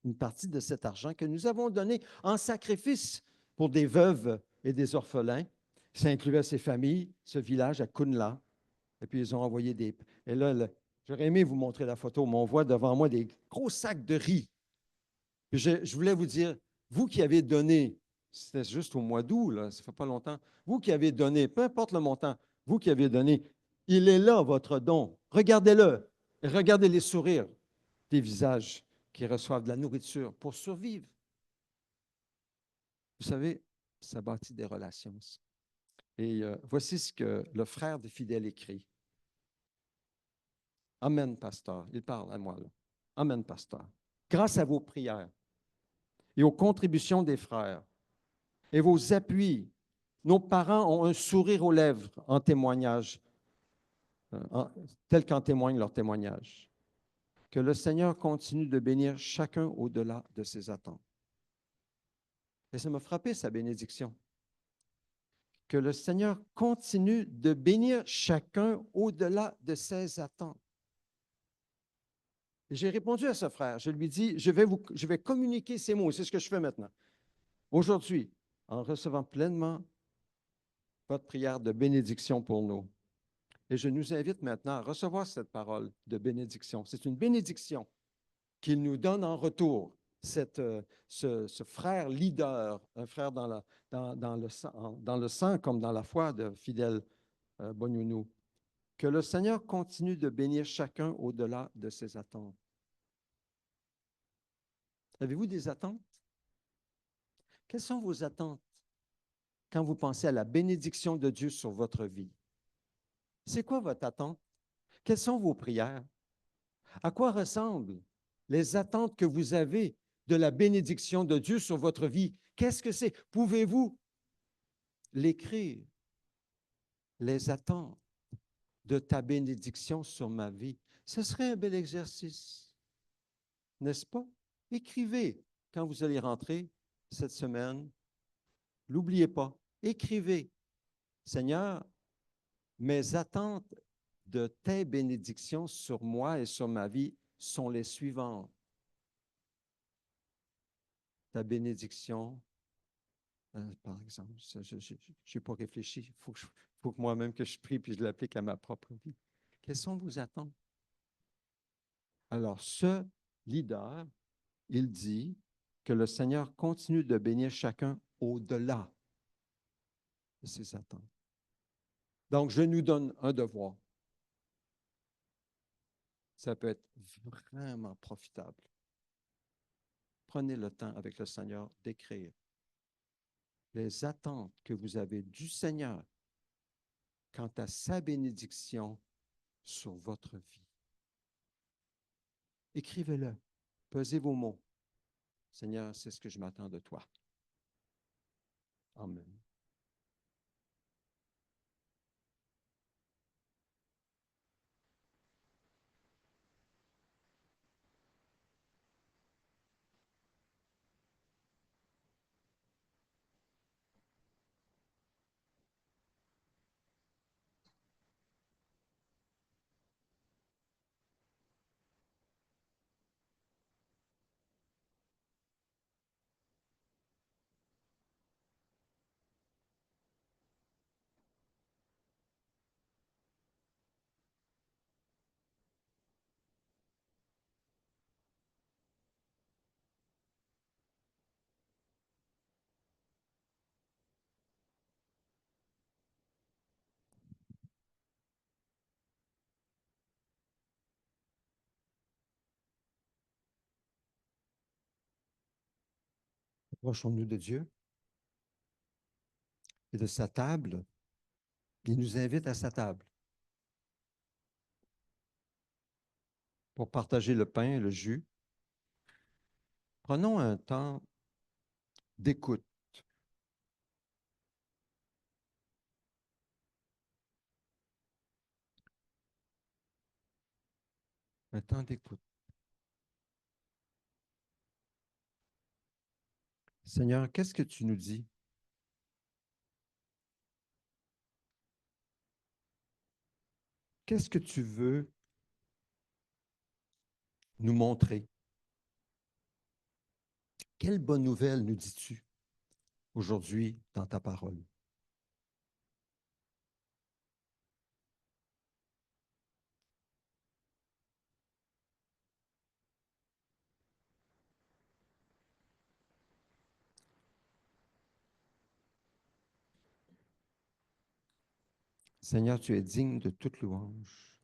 une partie de cet argent que nous avons donné en sacrifice pour des veuves et des orphelins. Ça incluait ces familles, ce village à Kunla. Et puis, ils ont envoyé des... Et là, j'aurais aimé vous montrer la photo, mais on voit devant moi des gros sacs de riz. Puis je voulais vous dire, vous qui avez donné, c'était juste au mois d'août, là, ça ne fait pas longtemps, vous qui avez donné, peu importe le montant, vous qui avez donné, il est là, votre don. Regardez-le. Et regardez les sourires des visages qui reçoivent de la nourriture pour survivre. Vous savez, ça bâtit des relations. Et voici ce que le frère de Fidèle écrit. Amen, pasteur. Il parle à moi, là. Amen, pasteur. Grâce à vos prières et aux contributions des frères et vos appuis, nos parents ont un sourire aux lèvres en témoignage, tel qu'en témoigne leur témoignage. Que le Seigneur continue de bénir chacun au-delà de ses attentes. Et ça m'a frappé, sa bénédiction. Que le Seigneur continue de bénir chacun au-delà de ses attentes. Et j'ai répondu à ce frère. Je lui dis, je vais communiquer ces mots. C'est ce que je fais maintenant. Aujourd'hui, en recevant pleinement votre prière de bénédiction pour nous. Et je nous invite maintenant à recevoir cette parole de bénédiction. C'est une bénédiction qu'il nous donne en retour, ce frère leader, un frère dans le sang comme dans la foi de Fidèle Bonyounou. Que le Seigneur continue de bénir chacun au-delà de ses attentes. Avez-vous des attentes? Quelles sont vos attentes quand vous pensez à la bénédiction de Dieu sur votre vie? C'est quoi votre attente? Quelles sont vos prières? À quoi ressemblent les attentes que vous avez de la bénédiction de Dieu sur votre vie? Qu'est-ce que c'est? Pouvez-vous l'écrire? Les attentes de ta bénédiction sur ma vie. Ce serait un bel exercice, n'est-ce pas? Écrivez quand vous allez rentrer cette semaine. N'oubliez pas, écrivez. Seigneur, mes attentes de tes bénédictions sur moi et sur ma vie sont les suivantes. Ta bénédiction, par exemple, je n'ai pas réfléchi. Faut que moi-même que je prie puis je l'applique à ma propre vie. Quelles sont vos attentes? Alors, ce leader, il dit que le Seigneur continue de bénir chacun au-delà de ses attentes. Donc, je nous donne un devoir. Ça peut être vraiment profitable. Prenez le temps avec le Seigneur d'écrire les attentes que vous avez du Seigneur quant à sa bénédiction sur votre vie. Écrivez-le. Pesez vos mots. Seigneur, c'est ce que je m'attends de toi. Amen. Approchons-nous de Dieu et de sa table. Il nous invite à sa table pour partager le pain et le jus. Prenons un temps d'écoute. Un temps d'écoute. Seigneur, qu'est-ce que tu nous dis? Qu'est-ce que tu veux nous montrer? Quelle bonne nouvelle nous dis-tu aujourd'hui dans ta parole? Seigneur, tu es digne de toute louange.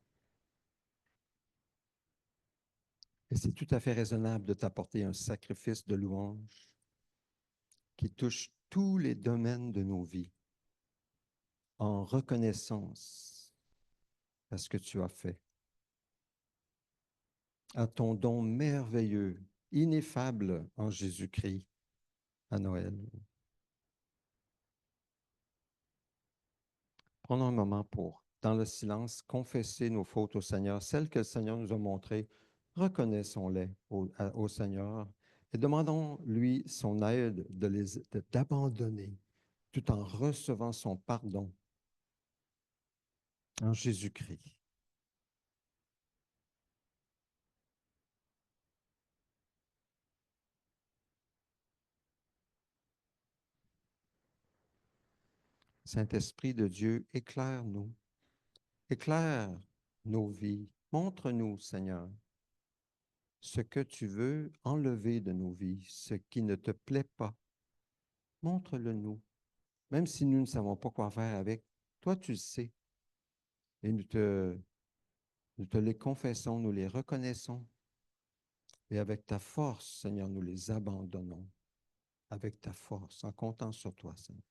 Et c'est tout à fait raisonnable de t'apporter un sacrifice de louange qui touche tous les domaines de nos vies en reconnaissance à ce que tu as fait, à ton don merveilleux, ineffable en Jésus-Christ à Noël. Prenons un moment pour, dans le silence, confesser nos fautes au Seigneur, celles que le Seigneur nous a montrées. Reconnaissons-les au Seigneur et demandons-lui son aide d'abandonner tout en recevant son pardon en Jésus-Christ. Saint-Esprit de Dieu, éclaire-nous, éclaire nos vies. Montre-nous, Seigneur, ce que tu veux enlever de nos vies, ce qui ne te plaît pas. Montre-le nous. Même si nous ne savons pas quoi faire avec, toi tu le sais. Et nous te les confessons, nous les reconnaissons. Et avec ta force, Seigneur, nous les abandonnons. Avec ta force, en comptant sur toi, Seigneur.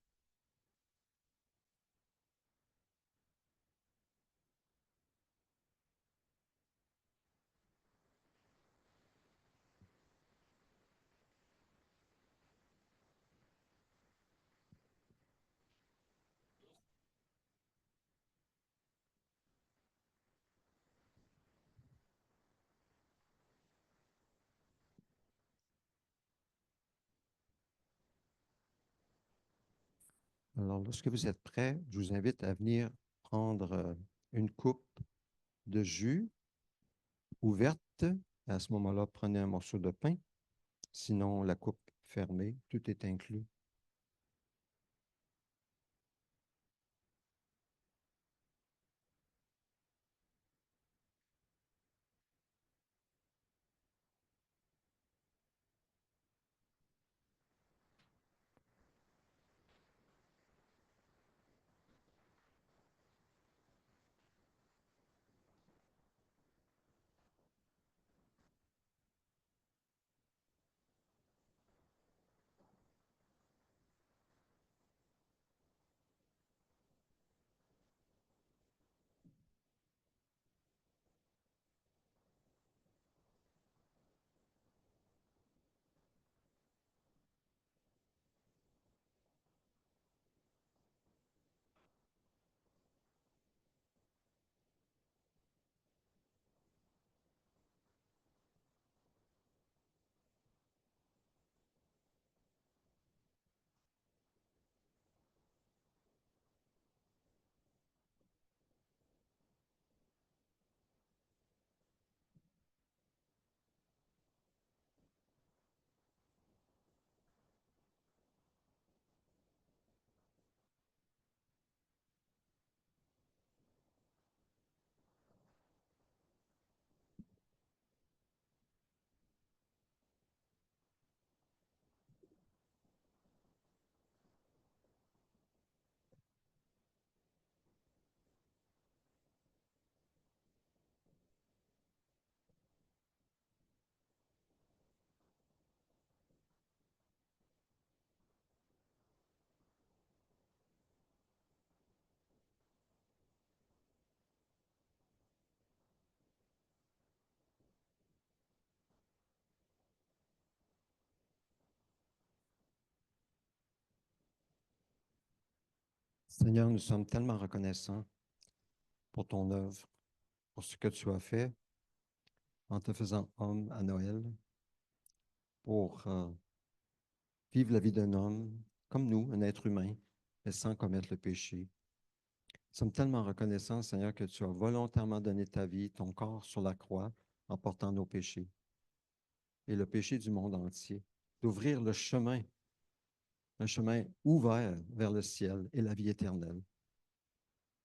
Alors, lorsque vous êtes prêts, je vous invite à venir prendre une coupe de jus ouverte À ce moment-là, prenez un morceau de pain, sinon la coupe fermée, tout est inclus. Seigneur, nous sommes tellement reconnaissants pour ton œuvre, pour ce que tu as fait en te faisant homme à Noël, pour vivre la vie d'un homme comme nous, un être humain, mais sans commettre le péché. Nous sommes tellement reconnaissants, Seigneur, que tu as volontairement donné ta vie, ton corps sur la croix, en portant nos péchés et le péché du monde entier, d'ouvrir le chemin, un chemin ouvert vers le ciel et la vie éternelle.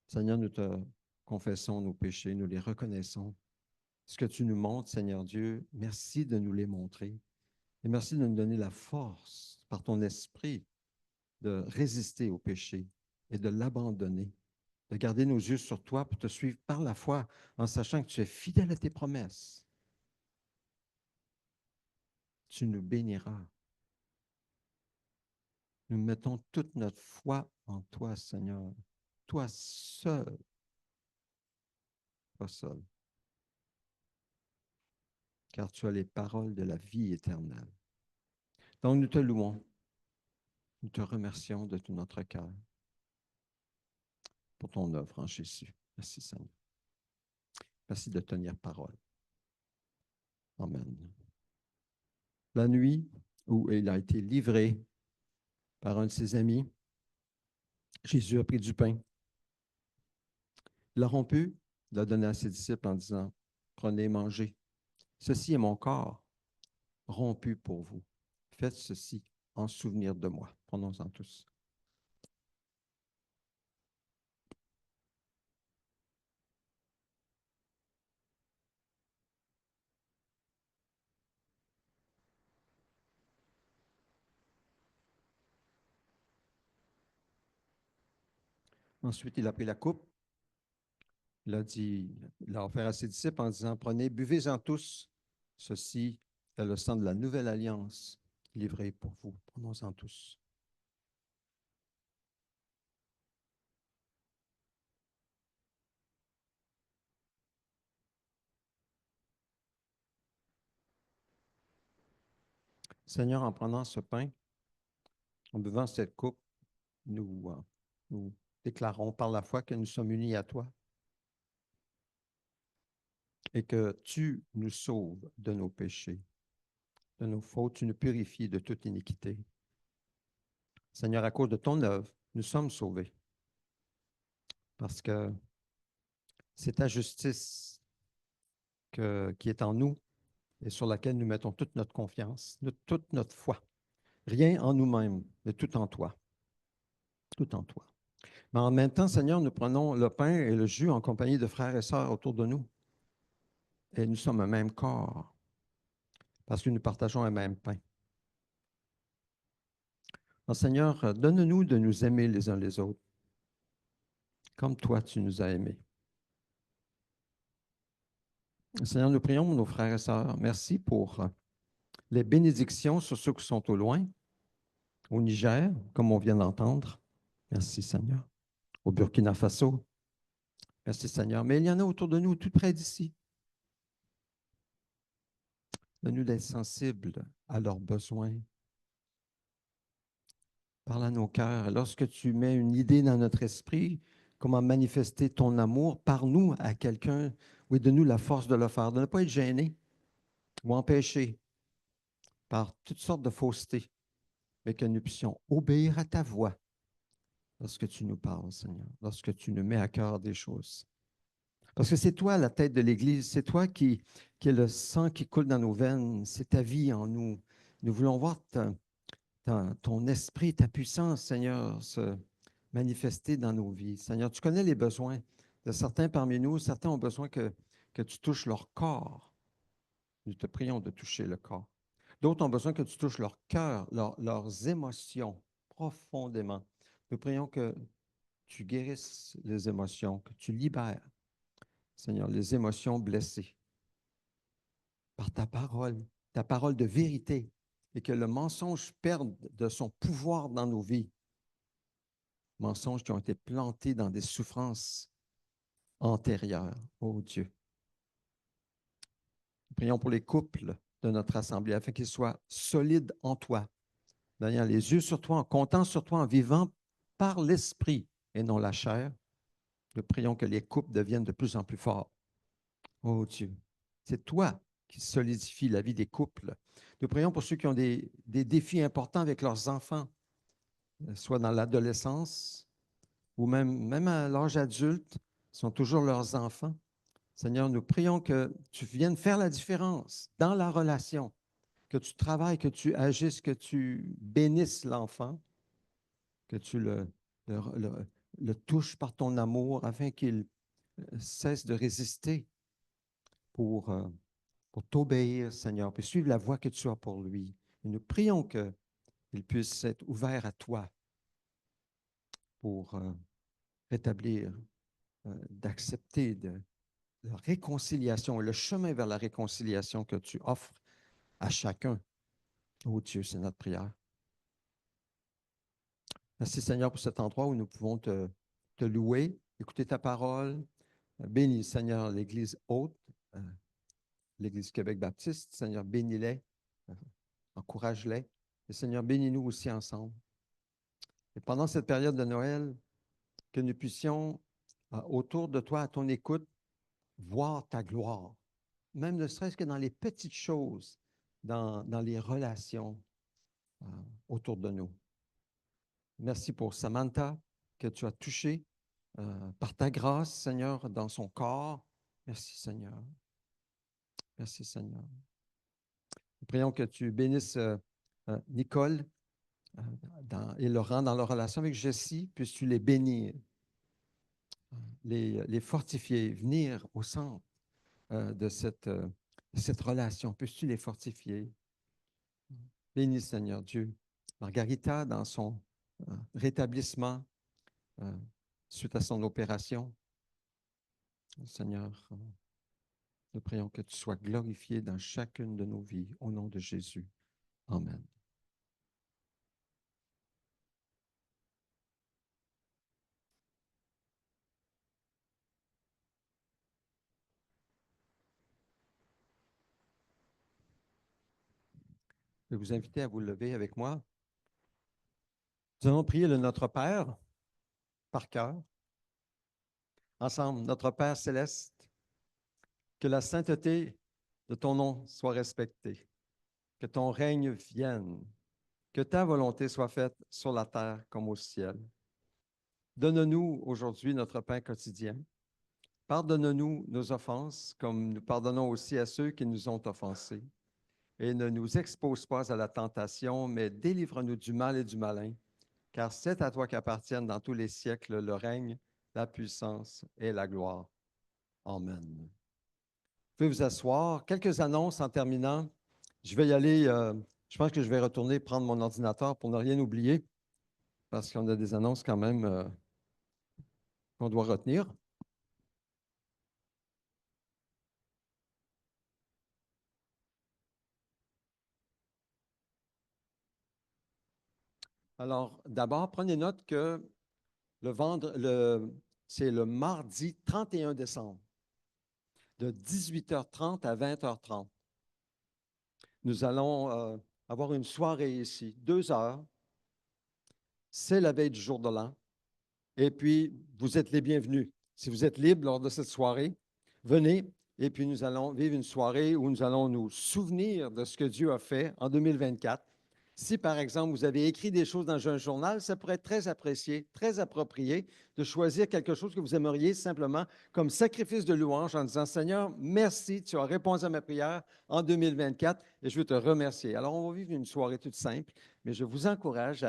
Seigneur, nous te confessons nos péchés, nous les reconnaissons. Ce que tu nous montres, Seigneur Dieu, merci de nous les montrer. Et merci de nous donner la force, par ton esprit, de résister au péché et de l'abandonner, de garder nos yeux sur toi pour te suivre par la foi, en sachant que tu es fidèle à tes promesses. Tu nous béniras. Nous mettons toute notre foi en toi, Seigneur. Toi seul, toi seul, car tu as les paroles de la vie éternelle. Donc nous te louons, nous te remercions de tout notre cœur pour ton œuvre en Jésus. Merci, Seigneur. Merci de tenir parole. Amen. La nuit où il a été livré par un de ses amis, Jésus a pris du pain. Il l'a rompu, il l'a donné à ses disciples en disant, prenez, mangez. Ceci est mon corps rompu pour vous. Faites ceci en souvenir de moi. Prenons-en tous. Ensuite, il a pris la coupe. Il a offert à ses disciples en disant, prenez, buvez-en tous. Ceci est le sang de la nouvelle alliance livré pour vous. Prenons-en tous. Seigneur, en prenant ce pain, en buvant cette coupe, nous déclarons par la foi que nous sommes unis à toi et que tu nous sauves de nos péchés, de nos fautes, tu nous purifies de toute iniquité. Seigneur, à cause de ton œuvre, nous sommes sauvés parce que c'est ta justice qui est en nous et sur laquelle nous mettons toute notre confiance, toute notre foi. Rien en nous-mêmes, mais tout en toi. Tout en toi. Mais en même temps, Seigneur, nous prenons le pain et le jus en compagnie de frères et sœurs autour de nous. Et nous sommes un même corps, parce que nous partageons un même pain. Alors, Seigneur, donne-nous de nous aimer les uns les autres, comme toi tu nous as aimés. Seigneur, nous prions pour nos frères et sœurs. Merci pour les bénédictions sur ceux qui sont au loin, au Niger, comme on vient d'entendre. Merci, Seigneur. Au Burkina Faso. Merci, Seigneur. Mais il y en a autour de nous, tout près d'ici. Donne-nous d'être sensibles à leurs besoins. Parle à nos cœurs. Lorsque tu mets une idée dans notre esprit, comment manifester ton amour, parle-nous à quelqu'un. Oui, donne-nous la force de le faire, de ne pas être gêné ou empêché par toutes sortes de faussetés, mais que nous puissions obéir à ta voix lorsque tu nous parles, Seigneur, lorsque tu nous mets à cœur des choses. Parce que c'est toi la tête de l'Église, c'est toi qui est le sang qui coule dans nos veines, c'est ta vie en nous. Nous voulons voir ton esprit, ta puissance, Seigneur, se manifester dans nos vies. Seigneur, tu connais les besoins de certains parmi nous. Certains ont besoin que tu touches leur corps. Nous te prions de toucher le corps. D'autres ont besoin que tu touches leur cœur, leurs émotions profondément. Nous prions que tu guérisses les émotions, que tu libères, Seigneur, les émotions blessées par ta parole de vérité, et que le mensonge perde de son pouvoir dans nos vies. Mensonges qui ont été plantés dans des souffrances antérieures. Oh Dieu. Prions pour les couples de notre assemblée afin qu'ils soient solides en toi, en ayant les yeux sur toi, en comptant sur toi, en vivant par l'esprit et non la chair. Nous prions que les couples deviennent de plus en plus forts. Oh Dieu, c'est toi qui solidifie la vie des couples. Nous prions pour ceux qui ont des défis importants avec leurs enfants, soit dans l'adolescence ou même à l'âge adulte, sont toujours leurs enfants. Seigneur, nous prions que tu viennes faire la différence dans la relation, que tu travailles, que tu agisses, que tu bénisses l'enfant, que tu le, le- le touches par ton amour afin qu'il cesse de résister pour, euh, pour t'obéir, Seigneur, puis suivre la voie que tu as pour lui. Et nous prions qu'il puisse être ouvert à toi pour rétablir, d'accepter la réconciliation, le chemin vers la réconciliation que tu offres à chacun. Oh Dieu, c'est notre prière. Merci Seigneur pour cet endroit où nous pouvons te louer, écouter ta parole. Bénis Seigneur l'Église haute, l'Église Québec baptiste. Seigneur, bénis-les, euh, encourage-les. Et Seigneur, bénis-nous aussi ensemble. Et pendant cette période de Noël, que nous puissions, autour de toi, à ton écoute, voir ta gloire, même ne serait-ce que dans les petites choses, dans les relations euh, autour de nous. Merci pour Samantha que tu as touchée par ta grâce, Seigneur, dans son corps. Merci, Seigneur. Merci, Seigneur. Nous prions que tu bénisses Nicole et Laurent dans leur relation avec Jessie. Puisses-tu les bénir, les fortifier, venir au centre de cette relation. Puisses-tu les fortifier? Bénis, Seigneur Dieu. Margarita, dans son rétablissement euh, suite à son opération. Seigneur, nous prions que tu sois glorifié dans chacune de nos vies. Au nom de Jésus. Amen. Je vais vous inviter à vous lever avec moi. Nous allons prier le Notre Père par cœur. Ensemble, Notre Père céleste, que la sainteté de ton nom soit respectée, que ton règne vienne, que ta volonté soit faite sur la terre comme au ciel. Donne-nous aujourd'hui notre pain quotidien. Pardonne-nous nos offenses, comme nous pardonnons aussi à ceux qui nous ont offensés. Et ne nous expose pas à la tentation, mais délivre-nous du mal et du malin, car c'est à toi qu'appartiennent dans tous les siècles le règne, la puissance et la gloire. Amen. Vous pouvez vous asseoir. Quelques annonces en terminant. Je vais y aller, je pense que je vais retourner prendre mon ordinateur pour ne rien oublier, parce qu'on a des annonces quand même qu'on doit retenir. Alors, d'abord, prenez note que c'est le mardi 31 décembre, de 18h30 à 20h30. Nous allons avoir une soirée ici, 2 heures. C'est la veille du jour de l'an. Et puis, vous êtes les bienvenus. Si vous êtes libre lors de cette soirée, venez et puis nous allons vivre une soirée où nous allons nous souvenir de ce que Dieu a fait en 2024. Si, par exemple, vous avez écrit des choses dans un journal, ça pourrait être très apprécié, très approprié de choisir quelque chose que vous aimeriez simplement comme sacrifice de louange en disant, Seigneur, merci, tu as répondu à ma prière en 2024 et je veux te remercier. Alors, on va vivre une soirée toute simple, mais je vous encourage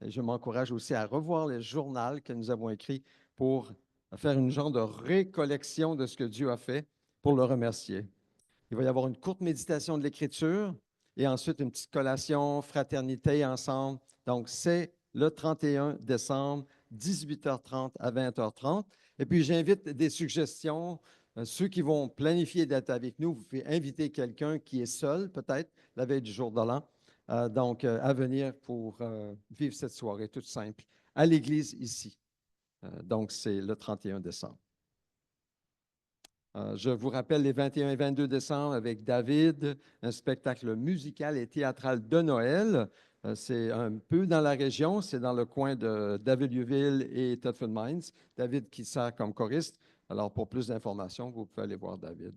je m'encourage aussi à revoir les journaux que nous avons écrits pour faire une genre de récollection de ce que Dieu a fait pour le remercier. Il va y avoir une courte méditation de l'Écriture et ensuite une petite collation, fraternité ensemble. Donc, c'est le 31 décembre, 18h30 à 20h30. Et puis, j'invite des suggestions. Ceux qui vont planifier d'être avec nous, vous pouvez inviter quelqu'un qui est seul, peut-être, la veille du jour de l'an. À venir pour vivre cette soirée toute simple à l'église ici. Donc, c'est le 31 décembre. Je vous rappelle les 21 et 22 décembre avec David, un spectacle musical et théâtral de Noël. C'est un peu dans la région, c'est dans le coin de David-Viewville et Thetford Mines. David qui sert comme choriste. Alors, pour plus d'informations, vous pouvez aller voir David.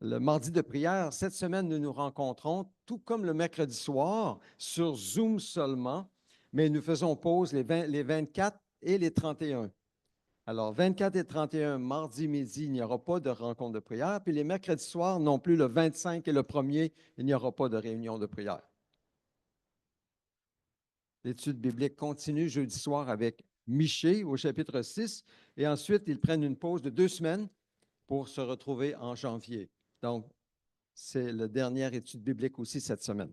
Le mardi de prière, cette semaine, nous nous rencontrons, tout comme le mercredi soir, sur Zoom seulement, mais nous faisons pause les 24 et les 31. Alors, 24 et 31, mardi midi, il n'y aura pas de rencontre de prière. Puis les mercredis soirs, non plus, le 25 et le 1er, il n'y aura pas de réunion de prière. L'étude biblique continue jeudi soir avec Michée au chapitre 6. Et ensuite, ils prennent une pause de 2 semaines pour se retrouver en janvier. Donc, c'est la dernière étude biblique aussi cette semaine.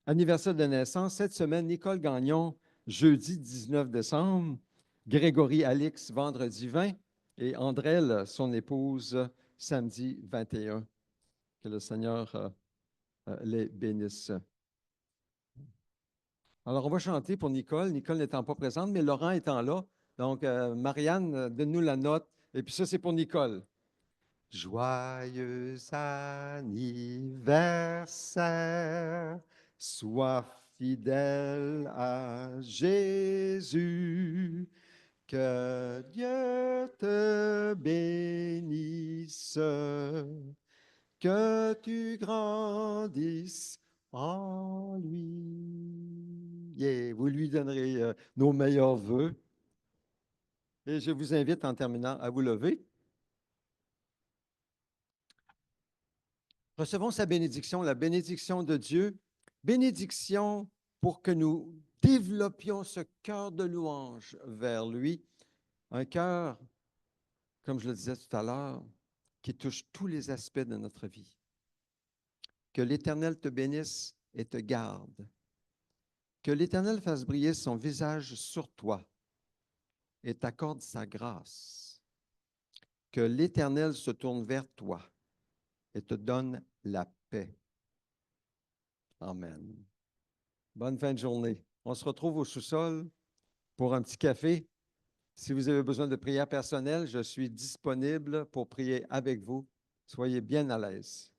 Anniversaire de naissance, cette semaine, Nicole Gagnon, jeudi 19 décembre, Grégory Alix, vendredi 20, et Andrelle, son épouse, samedi 21. Que le Seigneur les bénisse. Alors, on va chanter pour Nicole. Nicole n'étant pas présente, mais Laurent étant là. Donc, Marianne, donne-nous la note. Et puis ça, c'est pour Nicole. Joyeux anniversaire, sois fidèle à Jésus, que Dieu te bénisse, que tu grandisses en lui. Yeah, vous lui donnerez nos meilleurs vœux. Et je vous invite en terminant à vous lever. Recevons sa bénédiction, la bénédiction de Dieu. Bénédiction pour que nous développions ce cœur de louange vers lui. Un cœur, comme je le disais tout à l'heure, qui touche tous les aspects de notre vie. Que l'Éternel te bénisse et te garde. Que l'Éternel fasse briller son visage sur toi et t'accorde sa grâce. Que l'Éternel se tourne vers toi et te donne la paix. Amen. Bonne fin de journée. On se retrouve au sous-sol pour un petit café. Si vous avez besoin de prière personnelle, je suis disponible pour prier avec vous. Soyez bien à l'aise.